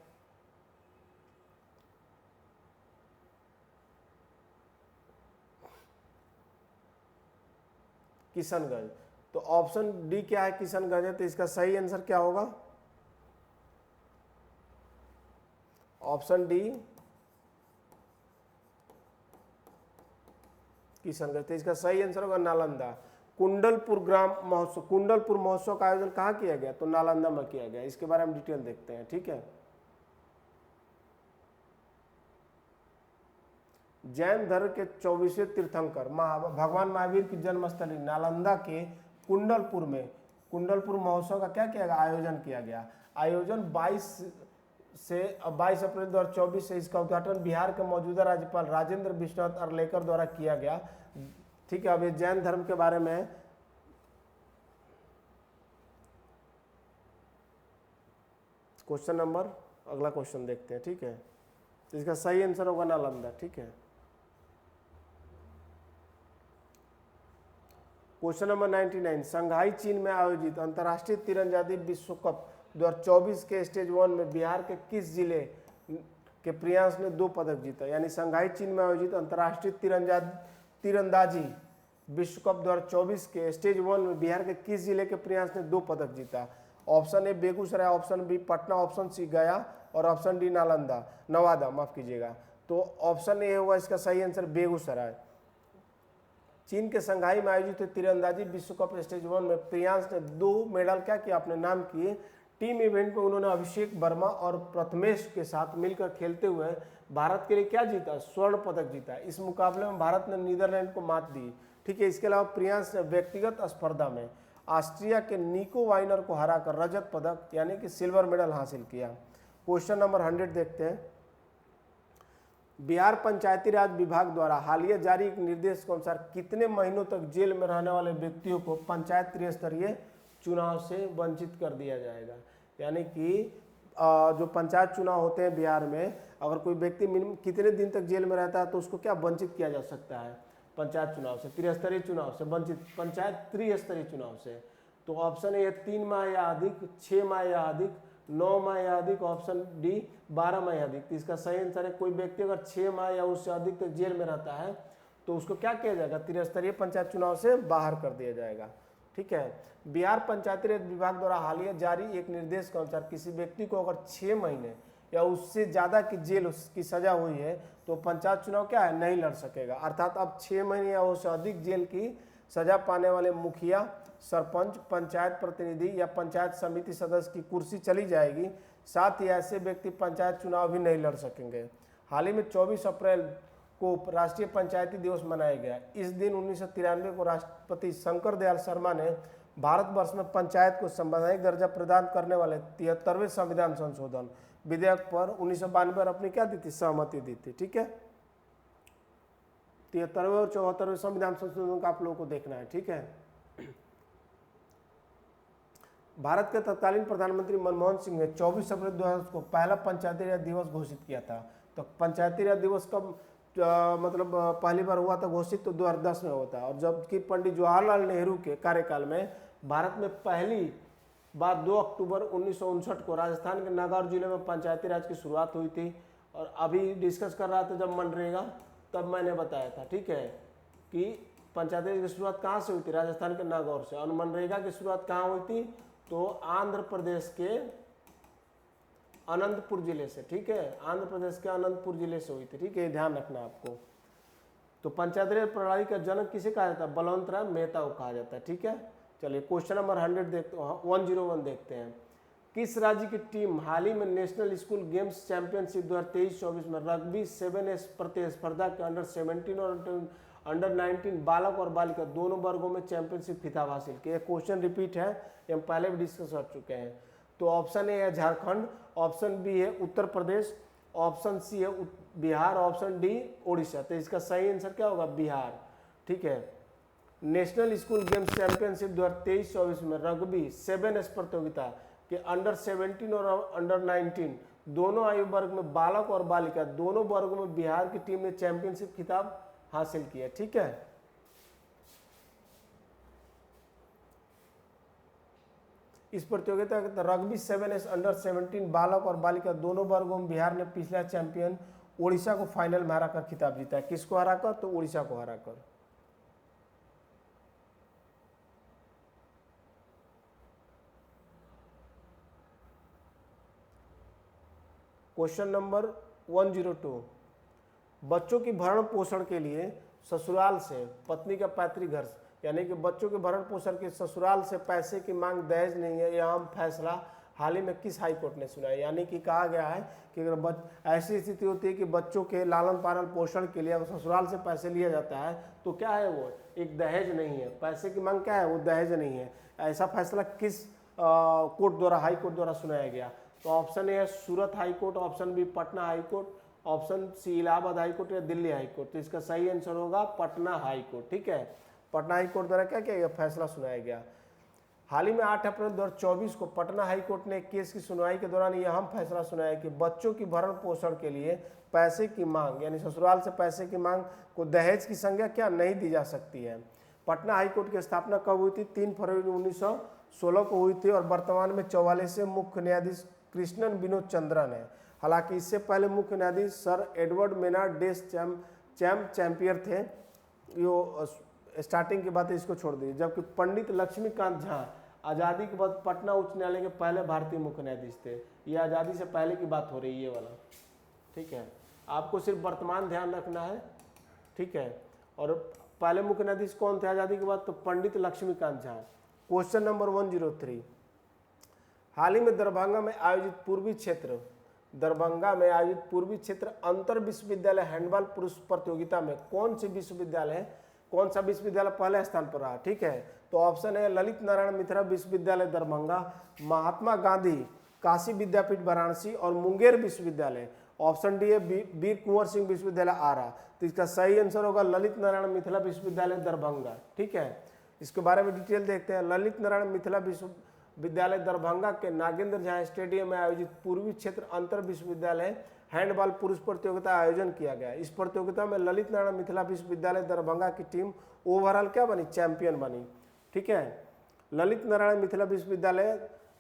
किशनगंज। तो ऑप्शन डी क्या है, किशनगंज है, तो इसका सही आंसर क्या होगा, ऑप्शन डी किशनगंज। तो इसका सही आंसर होगा नालंदा। कुंडलपुर ग्राम महोत्सव, कुंडलपुर महोत्सव का आयोजन कहाँ किया गया, तो नालंदा में किया गया। इसके बारे में डिटेल देखते हैं, ठीक है। जैन धर्म के 24वें तीर्थंकर भगवान महावीर की जन्मस्थली नालंदा के कुंडलपुर में कुंडलपुर महोत्सव का क्या किया गया, आयोजन किया गया। आयोजन 22 अप्रैल 2024 से इसका उद्घाटन बिहार के मौजूदा राज्यपाल राजेंद्र विश्वनाथ अर्लेकर द्वारा किया गया, ठीक है। अब ये जैन धर्म के बारे में क्वेश्चन नंबर, अगला क्वेश्चन देखते हैं, ठीक है। तो इसका सही आंसर होगा नालंदा, ठीक है। क्वेश्चन नंबर 99, संघाई चीन में आयोजित अंतर्राष्ट्रीय तीरंदाजी विश्व कप 2024 के स्टेज 1 में बिहार के किस जिले के प्रियांश ने 2 पदक जीता। यानी संघाई चीन में आयोजित अंतर्राष्ट्रीय तीरंदाजी विश्व कप 2024 के स्टेज 1 में बिहार के किस जिले के प्रियांश ने 2 पदक जीता। Option A Begusarai, option B Patna, option C Gaya और ऑप्शन डी नवादा, माफ कीजिएगा। तो ऑप्शन ए होगा इसका सही आंसर, बेगूसराय। चीन के संघाई में आयोजित तीरंदाजी विश्व कप स्टेज 1 में प्रियांश ने 2 मेडल क्या किया, अपने नाम किए। टीम इवेंट में उन्होंने अभिषेक वर्मा और प्रथमेश के साथ मिलकर खेलते हुए भारत के लिए क्या जीता, स्वर्ण पदक जीता। इस मुकाबले में भारत ने नीदरलैंड को मात दी, ठीक है। इसके अलावा प्रियांश ने व्यक्तिगत स्पर्धा में ऑस्ट्रिया के निको वाइनर को हराकर रजत पदक यानी कि सिल्वर मेडल हासिल किया। क्वेश्चन नंबर 100 देखते हैं। बिहार पंचायती राज विभाग द्वारा हालिया जारी एक निर्देश के अनुसार कितने महीनों तक जेल में रहने वाले व्यक्तियों को पंचायत त्रिस्तरीय चुनाव से वंचित कर दिया जाएगा। यानी कि जो पंचायत चुनाव होते हैं बिहार में, अगर कोई व्यक्ति मिनिमम कितने दिन तक जेल में रहता है तो उसको क्या वंचित किया जा सकता है, पंचायत चुनाव से, त्रिस्तरीय चुनाव से वंचित, पंचायत त्रिस्तरीय चुनाव से। तो ऑप्शन ए 3 माह या अधिक, 6 माह या अधिक, 9 माह या अधिक, ऑप्शन डी 12 माह या अधिक। तो इसका सही आंसर है कोई व्यक्ति अगर 6 माह या उससे अधिक तक जेल में रहता है तो उसको क्या किया जाएगा, त्रिस्तरीय पंचायत चुनाव से बाहर कर दिया जाएगा, ठीक है। बिहार पंचायती राज विभाग द्वारा हालिया जारी एक निर्देश के अनुसार किसी व्यक्ति को अगर 6 महीने या उससे ज़्यादा की जेल उसकी सजा हुई है तो पंचायत चुनाव क्या है, नहीं लड़ सकेगा। अर्थात अब 6 महीने या उससे अधिक जेल की सजा पाने वाले मुखिया, सरपंच, पंचायत प्रतिनिधि या पंचायत समिति सदस्य की कुर्सी चली जाएगी। साथ ही ऐसे व्यक्ति पंचायत चुनाव भी नहीं लड़ सकेंगे। हाल ही में 24 अप्रैल को राष्ट्रीय पंचायती दिवस मनाया गया। इस दिन 1993 को राष्ट्रपति शंकर दयाल शर्मा ने भारतवर्ष में पंचायत को संवैधानिक दर्जा प्रदान करने वाले 73वें संविधान संशोधन विधेयक पर 1992 पर अपनी क्या दी थी, सहमति दी थी, ठीक है। 73वें और 74वें संविधान संशोधन का आप लोगों को देखना है, ठीक है। भारत के तत्कालीन प्रधानमंत्री मनमोहन सिंह ने 24 अप्रैल 2000 को पहला पंचायती राज दिवस घोषित किया था। तो पंचायती राज दिवस कब मतलब पहली बार हुआ था घोषित, तो 2010 में होता है। और जबकि पंडित जवाहरलाल नेहरू के कार्यकाल में भारत में पहली बार 2 अक्टूबर 1959 को राजस्थान के नागौर जिले में पंचायती राज की शुरुआत हुई थी। और अभी डिस्कस कर रहा था जब मनरेगा, तब मैंने बताया था, ठीक है, कि पंचायती राज की शुरुआत कहाँ से हुई थी, राजस्थान के नागौर से। और मनरेगा की शुरुआत कहाँ हुई थी, तो आंध्र प्रदेश के अनंतपुर जिले से, ठीक है, आंध्र प्रदेश के अनंतपुर जिले से हुई थी, ठीक है, ध्यान रखना आपको। तो पंचायती राज प्रणाली का जनक किसे कहा जाता है, बलवंतराय मेहता को कहा जाता है, ठीक है। चलिए क्वेश्चन नंबर 101 देखते हैं। किस राज्य की टीम हाल ही में नेशनल स्कूल गेम्स चैंपियनशिप 2023-24 में रग्बी 7S प्रतिस्पर्धा के अंडर 17 और अंडर 19 बालक और बालिका दोनों वर्गों में चैंपियनशिप खिताब हासिल किया। क्वेश्चन रिपीट है, ये हम पहले भी डिस्कस कर चुके हैं। तो ऑप्शन ए है झारखंड, ऑप्शन बी है उत्तर प्रदेश, ऑप्शन सी है बिहार, ऑप्शन डी ओडिशा। तो इसका सही आंसर क्या होगा, बिहार, ठीक है। नेशनल स्कूल गेम्स चैंपियनशिप 2023-24 में रग्बी 7S प्रतियोगिता के अंडर 17 और अंडर 19 दोनों आयु वर्ग में बालक और बालिका दोनों वर्गों में बिहार की टीम ने चैंपियनशिप खिताब हासिल किया, ठीक है। इस प्रतियोगिता के रग्बी 7S अंडर 17 बालक और बालिका दोनों वर्गों में बिहार ने पिछला चैंपियन ओडिशा को फाइनल में हराकर खिताब जीता है। किसको हराकर, तो ओडिशा को हराकर। क्वेश्चन नंबर 102, बच्चों की भरण पोषण के लिए ससुराल से पत्नी का पैतृक घर, यानी कि बच्चों के भरण पोषण के ससुराल से पैसे की मांग दहेज नहीं है, यह अहम फैसला हाल ही में किस हाई कोर्ट ने सुना है। यानी कि कहा गया है कि अगर ऐसी स्थिति होती है कि बच्चों के लालन पालन पोषण के लिए अगर ससुराल से पैसे लिया जाता है तो क्या है, वो एक दहेज नहीं है, पैसे की मांग क्या है, वो दहेज नहीं है। ऐसा फैसला किस कोर्ट द्वारा, हाई कोर्ट द्वारा सुनाया गया। तो ऑप्शन ए है Surat high court, option B Patna high court, option C Allahabad high court या दिल्ली हाई कोर्ट। तो इसका सही आंसर होगा पटना हाई कोर्ट। ठीक है, पटना हाई कोर्ट द्वारा क्या किया गया, फैसला सुनाया गया। हाल ही में 8 अप्रैल 2024 को पटना हाई कोर्ट ने एक केस की सुनवाई के दौरान यह अहम फैसला सुनाया कि बच्चों की भरण पोषण के लिए पैसे की मांग, यानी ससुराल से पैसे की मांग को दहेज की संज्ञा क्या नहीं दी जा सकती है। पटना हाई कोर्ट की स्थापना कब हुई थी, 3 फरवरी 1916 को हुई थी और वर्तमान में 44वें मुख्य न्यायाधीश कृष्णन विनोद चंद्रन है। हालांकि इससे पहले मुख्य न्यायाधीश सर एडवर्ड मेनार्ड डेस चैम्पियर थे, यो स्टार्टिंग की बात है इसको छोड़ दीजिए। जबकि पंडित लक्ष्मीकांत झा आज़ादी के बाद पटना उच्च न्यायालय के पहले भारतीय मुख्य न्यायाधीश थे। ये आज़ादी से पहले की बात हो रही है ये वाला। ठीक है, आपको सिर्फ वर्तमान ध्यान रखना है। ठीक है, और पहले मुख्य न्यायाधीश कौन थे आज़ादी के बाद, तो पंडित लक्ष्मीकांत झा। क्वेश्चन नंबर 103, हाल ही में दरभंगा में आयोजित पूर्वी क्षेत्र अंतर विश्वविद्यालय हैंडबॉल पुरुष प्रतियोगिता में कौन सा विश्वविद्यालय पहले स्थान पर रहा। ठीक है, तो ऑप्शन है ललित नारायण मिथिला विश्वविद्यालय दरभंगा, महात्मा गांधी काशी विद्यापीठ वाराणसी और मुंगेर विश्वविद्यालय। ऑप्शन डी है वीर कुंवर सिंह विश्वविद्यालय आरा। तो इसका सही आंसर होगा ललित नारायण मिथिला विश्वविद्यालय दरभंगा। ठीक है, इसके बारे में डिटेल देखते हैं। ललित नारायण मिथिला विश्वविद्यालय दरभंगा के नागेंद्र झा स्टेडियम में आयोजित पूर्वी क्षेत्र अंतर विश्वविद्यालय हैंडबॉल पुरुष प्रतियोगिता आयोजन किया गया। इस प्रतियोगिता में ललित नारायण मिथिला विश्वविद्यालय दरभंगा की टीम ओवरऑल क्या बनी, चैंपियन बनी। ठीक है, ललित नारायण मिथिला विश्वविद्यालय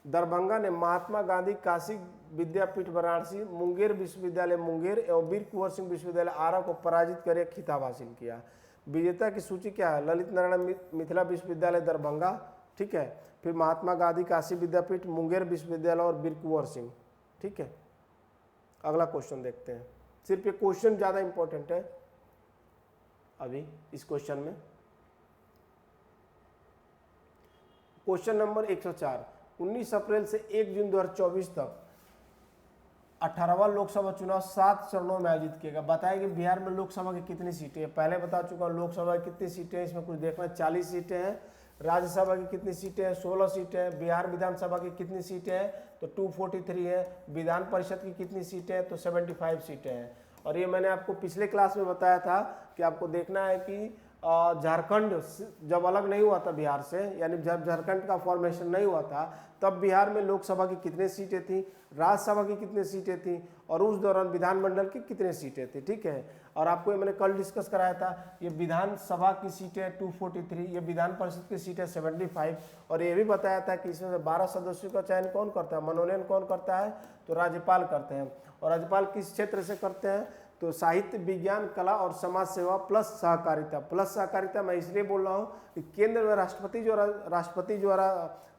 दरभंगा ने महात्मा गांधी काशी विद्यापीठ वाराणसी, मुंगेर विश्वविद्यालय मुंगेर एवं वीर कुंवर सिंह विश्वविद्यालय आरा को पराजित कर एक खिताब हासिल किया। विजेता की सूची क्या है, ललित नारायण मिथिला विश्वविद्यालय दरभंगा, ठीक है, फिर महात्मा गांधी काशी विद्यापीठ, मुंगेर विश्वविद्यालय और वीर कुंवर सिंह। ठीक है, अगला क्वेश्चन देखते हैं। सिर्फ ये क्वेश्चन ज्यादा इंपॉर्टेंट है अभी इस क्वेश्चन में। क्वेश्चन नंबर 104, 19 अप्रैल से 1 जून 2024 तक 18वां लोकसभा चुनाव 7 चरणों में आयोजित किया गया। बताया कि बिहार में लोकसभा की कितनी सीटें हैं, पहले बता चुका हूं लोकसभा की कितनी सीटें हैं, इसमें कुछ देखना। 40 सीटें हैं। राज्यसभा की कितनी सीटें हैं, 16 सीटें हैं। बिहार विधानसभा की कितनी सीटें हैं, तो 243 है। विधान परिषद की कितनी सीटें हैं, तो 75 सीटें हैं। और ये मैंने आपको पिछले क्लास में बताया था कि आपको देखना है कि झारखंड जब अलग नहीं हुआ था बिहार से, यानी जब झारखंड का फॉर्मेशन नहीं हुआ था, तब बिहार में लोकसभा की कितनी सीटें थी, राज्यसभा की कितनी सीटें थी और उस दौरान विधानमंडल की कितनी सीटें थी। ठीक है, और आपको ये मैंने कल डिस्कस कराया था, ये विधानसभा की सीटें 243, ये विधान परिषद की सीटें 75, और ये भी बताया था कि इसमें से 12 सदस्यों का चयन कौन करता है, मनोनयन कौन करता है, तो राज्यपाल करते हैं। और राज्यपाल किस क्षेत्र से करते हैं, तो साहित्य, विज्ञान, कला और समाज सेवा प्लस सहकारिता। प्लस सहकारिता मैं इसलिए बोल रहा हूँ कि केंद्र में राष्ट्रपति द्वारा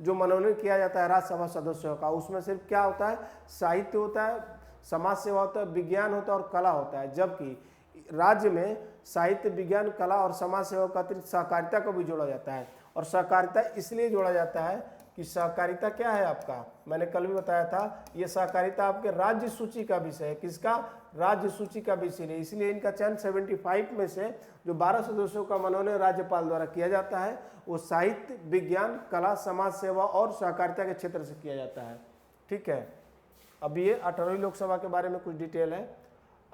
जो मनोनयन किया जाता है राज्यसभा सदस्यों का, उसमें सिर्फ क्या होता है, साहित्य होता है, समाज सेवा होता है, विज्ञान होता है और कला होता है। जबकि राज्य में साहित्य, विज्ञान, कला और समाज सेवा का अतिरिक्त सहकारिता को भी जोड़ा जाता है। और सहकारिता इसलिए जोड़ा जाता है कि सहकारिता क्या है आपका, मैंने कल भी बताया था, ये सहकारिता आपके राज्य सूची का विषय है। किसका, राज्य सूची का विषय है। इसलिए इनका चयन 75 में से जो 12 सदस्यों का मनोनयन राज्यपाल द्वारा किया जाता है, वो साहित्य, विज्ञान, कला, समाज सेवा और सहकारिता के क्षेत्र से किया जाता है। ठीक है, अब ये 18वीं लोकसभा के बारे में कुछ डिटेल है।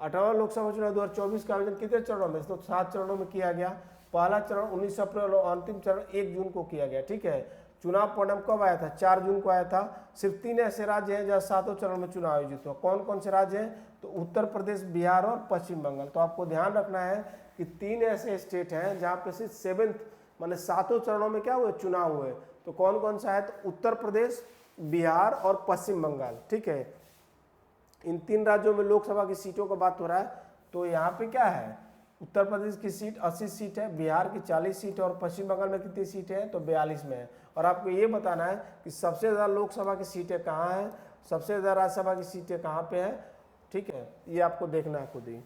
18वां लोकसभा चुनाव 2024 का आयोजन कितने चरणों में, तो 7 चरणों में किया गया। पहला चरण 19 अप्रैल और अंतिम चरण 1 जून को किया गया। ठीक है, चुनाव परिणाम कब आया था, 4 जून को आया था। सिर्फ 3 ऐसे राज्य हैं जहाँ 7 चरण में चुनाव आयोजित हुआ। कौन कौन से राज्य हैं, तो उत्तर प्रदेश, बिहार और पश्चिम बंगाल। तो आपको ध्यान रखना है कि 3 ऐसे स्टेट हैं जहाँ पे सिर्फ 7th माने 7 चरणों में क्या हुए, चुनाव हुए। तो कौन कौन सा है, तो उत्तर प्रदेश, बिहार और पश्चिम बंगाल। ठीक है, इन 3 राज्यों में लोकसभा की सीटों का बात हो रहा है। तो यहाँ पे क्या है, उत्तर प्रदेश की सीट 80 सीट है, बिहार की 40 सीट है और पश्चिम बंगाल में कितनी सीटें हैं, तो 42 में है। और आपको ये बताना है कि सबसे ज़्यादा लोकसभा की सीटें कहाँ हैं, सबसे ज़्यादा राज्यसभा की सीटें कहाँ पे हैं, ठीक है, ये आपको देखना है खुद ही।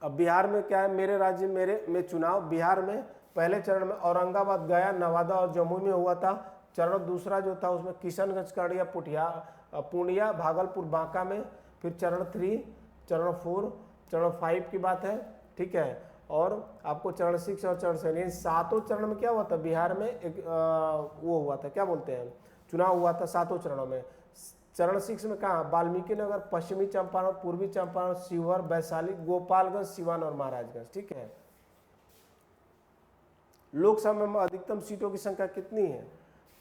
अब बिहार में क्या है, मेरे राज्य मेरे में चुनाव, बिहार में पहले चरण में औरंगाबाद, गया, नवादा और जमुई में हुआ था। चरण दूसरा जो था उसमें किशनगंज, कड़िया, पूर्णिया, भागलपुर, बांका में। फिर चरण 3, चरण 4, चरण 5 की बात है, ठीक है। और आपको चरण 6 और चरण 7, इन सातों चरण में क्या हुआ था बिहार में, एक वो हुआ था, क्या बोलते हैं, चुनाव हुआ था सातों चरणों में। चरण 6 में कहाँ, वाल्मीकि नगर, पश्चिमी चंपारण, पूर्वी चंपारण, शिवहर, वैशाली, गोपालगंज, सिवान और महाराजगंज, ठीक है। लोकसभा में अधिकतम सीटों की संख्या कितनी है,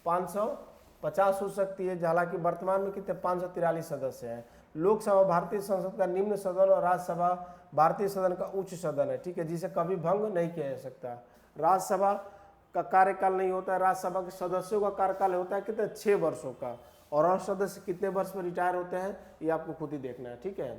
550 हो सकती है, हालांकि वर्तमान में कितने 543 सदस्य हैं। लोकसभा भारतीय संसद का निम्न सदन और राज्यसभा भारतीय सदन का उच्च सदन है, ठीक है, जिसे कभी भंग नहीं किया जा सकता। राज्यसभा का कार्यकाल नहीं होता है, राज्यसभा के सदस्यों का कार्यकाल होता है कितने 6 वर्षों का, और हर सदस्य कितने वर्ष में रिटायर होते हैं ये आपको खुद ही देखना है, ठीक है।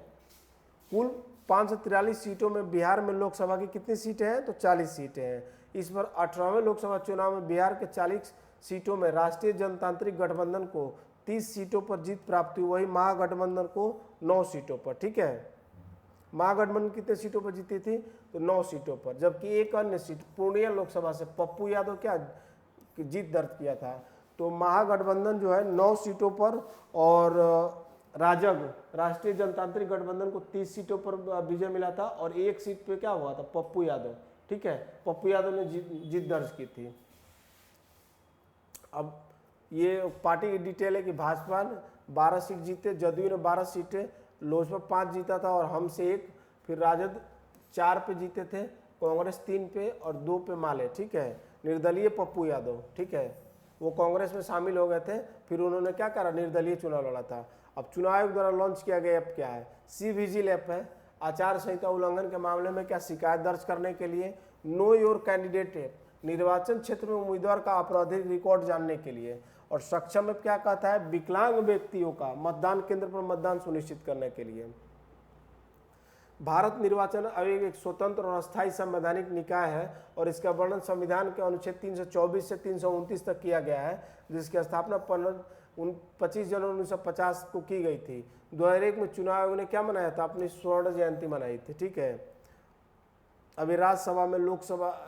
कुल 543 सीटों में बिहार में लोकसभा की कितनी सीटें हैं, तो 40 सीटें हैं। इस बार 18वें लोकसभा चुनाव में बिहार के 40 सीटों में राष्ट्रीय जनतांत्रिक गठबंधन को 30 सीटों पर जीत प्राप्त हुई, वही महागठबंधन को 9 सीटों पर, ठीक है। महागठबंधन कितने सीटों पर जीती थी, तो 9 सीटों पर, जबकि एक अन्य सीट पूर्णिया लोकसभा से पप्पू यादव क्या जीत दर्ज किया था। तो महागठबंधन जो है 9 सीटों पर, और राजग राष्ट्रीय जनतांत्रिक गठबंधन को 30 सीटों पर विजय मिला था, और एक सीट पे क्या हुआ था, पप्पू यादव, ठीक है, पप्पू यादव ने जीत दर्ज की थी। अब ये पार्टी की डिटेल है कि भाजपा ने 12 सीट जीते, जदयू ने 12 सीटें, लोजपा 5 जीता था और हमसे 1, फिर राजद 4 पे जीते थे, कांग्रेस 3 पे और 2 पे माले, ठीक है। निर्दलीय पप्पू यादव, ठीक है, वो कांग्रेस में शामिल हो गए थे, फिर उन्होंने क्या करा, निर्दलीय चुनाव लड़ा था। अब चुनाव आयोग द्वारा लॉन्च किया गया ऐप क्या है, सी विजिल ऐप है। आचार संहिता उल्लंघन के मामले में क्या शिकायत दर्ज करने के लिए, नो योर कैंडिडेट ऐप निर्वाचन क्षेत्र में उम्मीदवार का आपराधिक रिकॉर्ड जानने के लिए, और सक्षम ऐप क्या कहता है, विकलांग व्यक्तियों का मतदान केंद्र पर मतदान सुनिश्चित करने के लिए। भारत निर्वाचन आयोग एक स्वतंत्र और अस्थायी संवैधानिक निकाय है, और इसका वर्णन संविधान के अनुच्छेद 324 से 329 तक किया गया है, जिसकी स्थापना 25 जनवरी 1950 को की गई थी। 2001 में चुनाव आयोग ने क्या मनाया था, अपनी स्वर्ण जयंती मनाई थी, ठीक है। अभी राज्यसभा में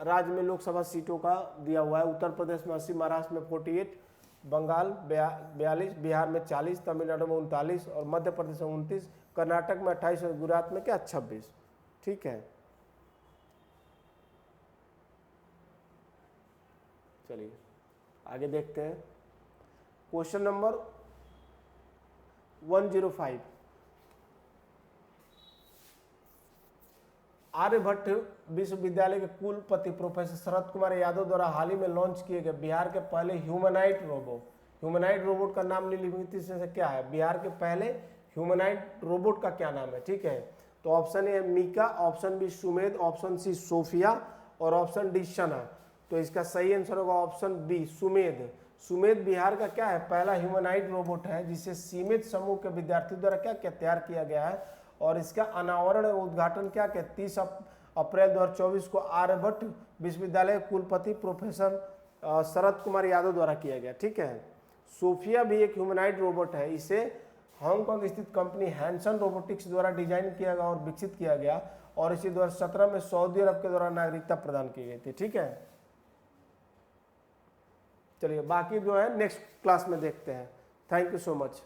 राज्य में लोकसभा सीटों का दिया हुआ है, उत्तर प्रदेश में 80, महाराष्ट्र में 48, बंगाल 42, बिहार में 40, तमिलनाडु में 39 और मध्य प्रदेश में 29, कर्नाटक में 28 और गुजरात में क्या 26, ठीक है। चलिए आगे देखते हैं। क्वेश्चन नंबर 105, आर्यभट्ट विश्वविद्यालय के कुलपति प्रोफेसर शरद कुमार यादव द्वारा हाल ही में लॉन्च किए गए बिहार के पहले ह्यूमनाइड रोबोट का नाम निम्नलिखित से क्या है, बिहार के पहले ह्यूमनाइड रोबोट का क्या नाम है, ठीक है। तो option A Mika, option B Sumedh, option C Sophia और ऑप्शन डी शना। तो इसका सही आंसर होगा ऑप्शन बी सुमेध। सुमेध बिहार का क्या है, पहला ह्यूमनाइड रोबोट है, जिसे सीमित समूह के विद्यार्थियों द्वारा क्या तैयार किया गया है, और इसका अनावरण और उद्घाटन क्या 30 अप्रैल 2024 को आर्यभट्ट विश्वविद्यालय कुलपति प्रोफेसर शरद कुमार यादव द्वारा किया गया, ठीक है। सोफिया भी एक ह्यूमनाइड रोबोट है, इसे हांगकांग स्थित कंपनी हैंसन रोबोटिक्स द्वारा डिजाइन किया गया और विकसित किया गया, और इसे 2017 में सऊदी अरब के द्वारा नागरिकता प्रदान की गई थी, ठीक है। चलिए बाकी जो है नेक्स्ट क्लास में देखते हैं। Thank you so much.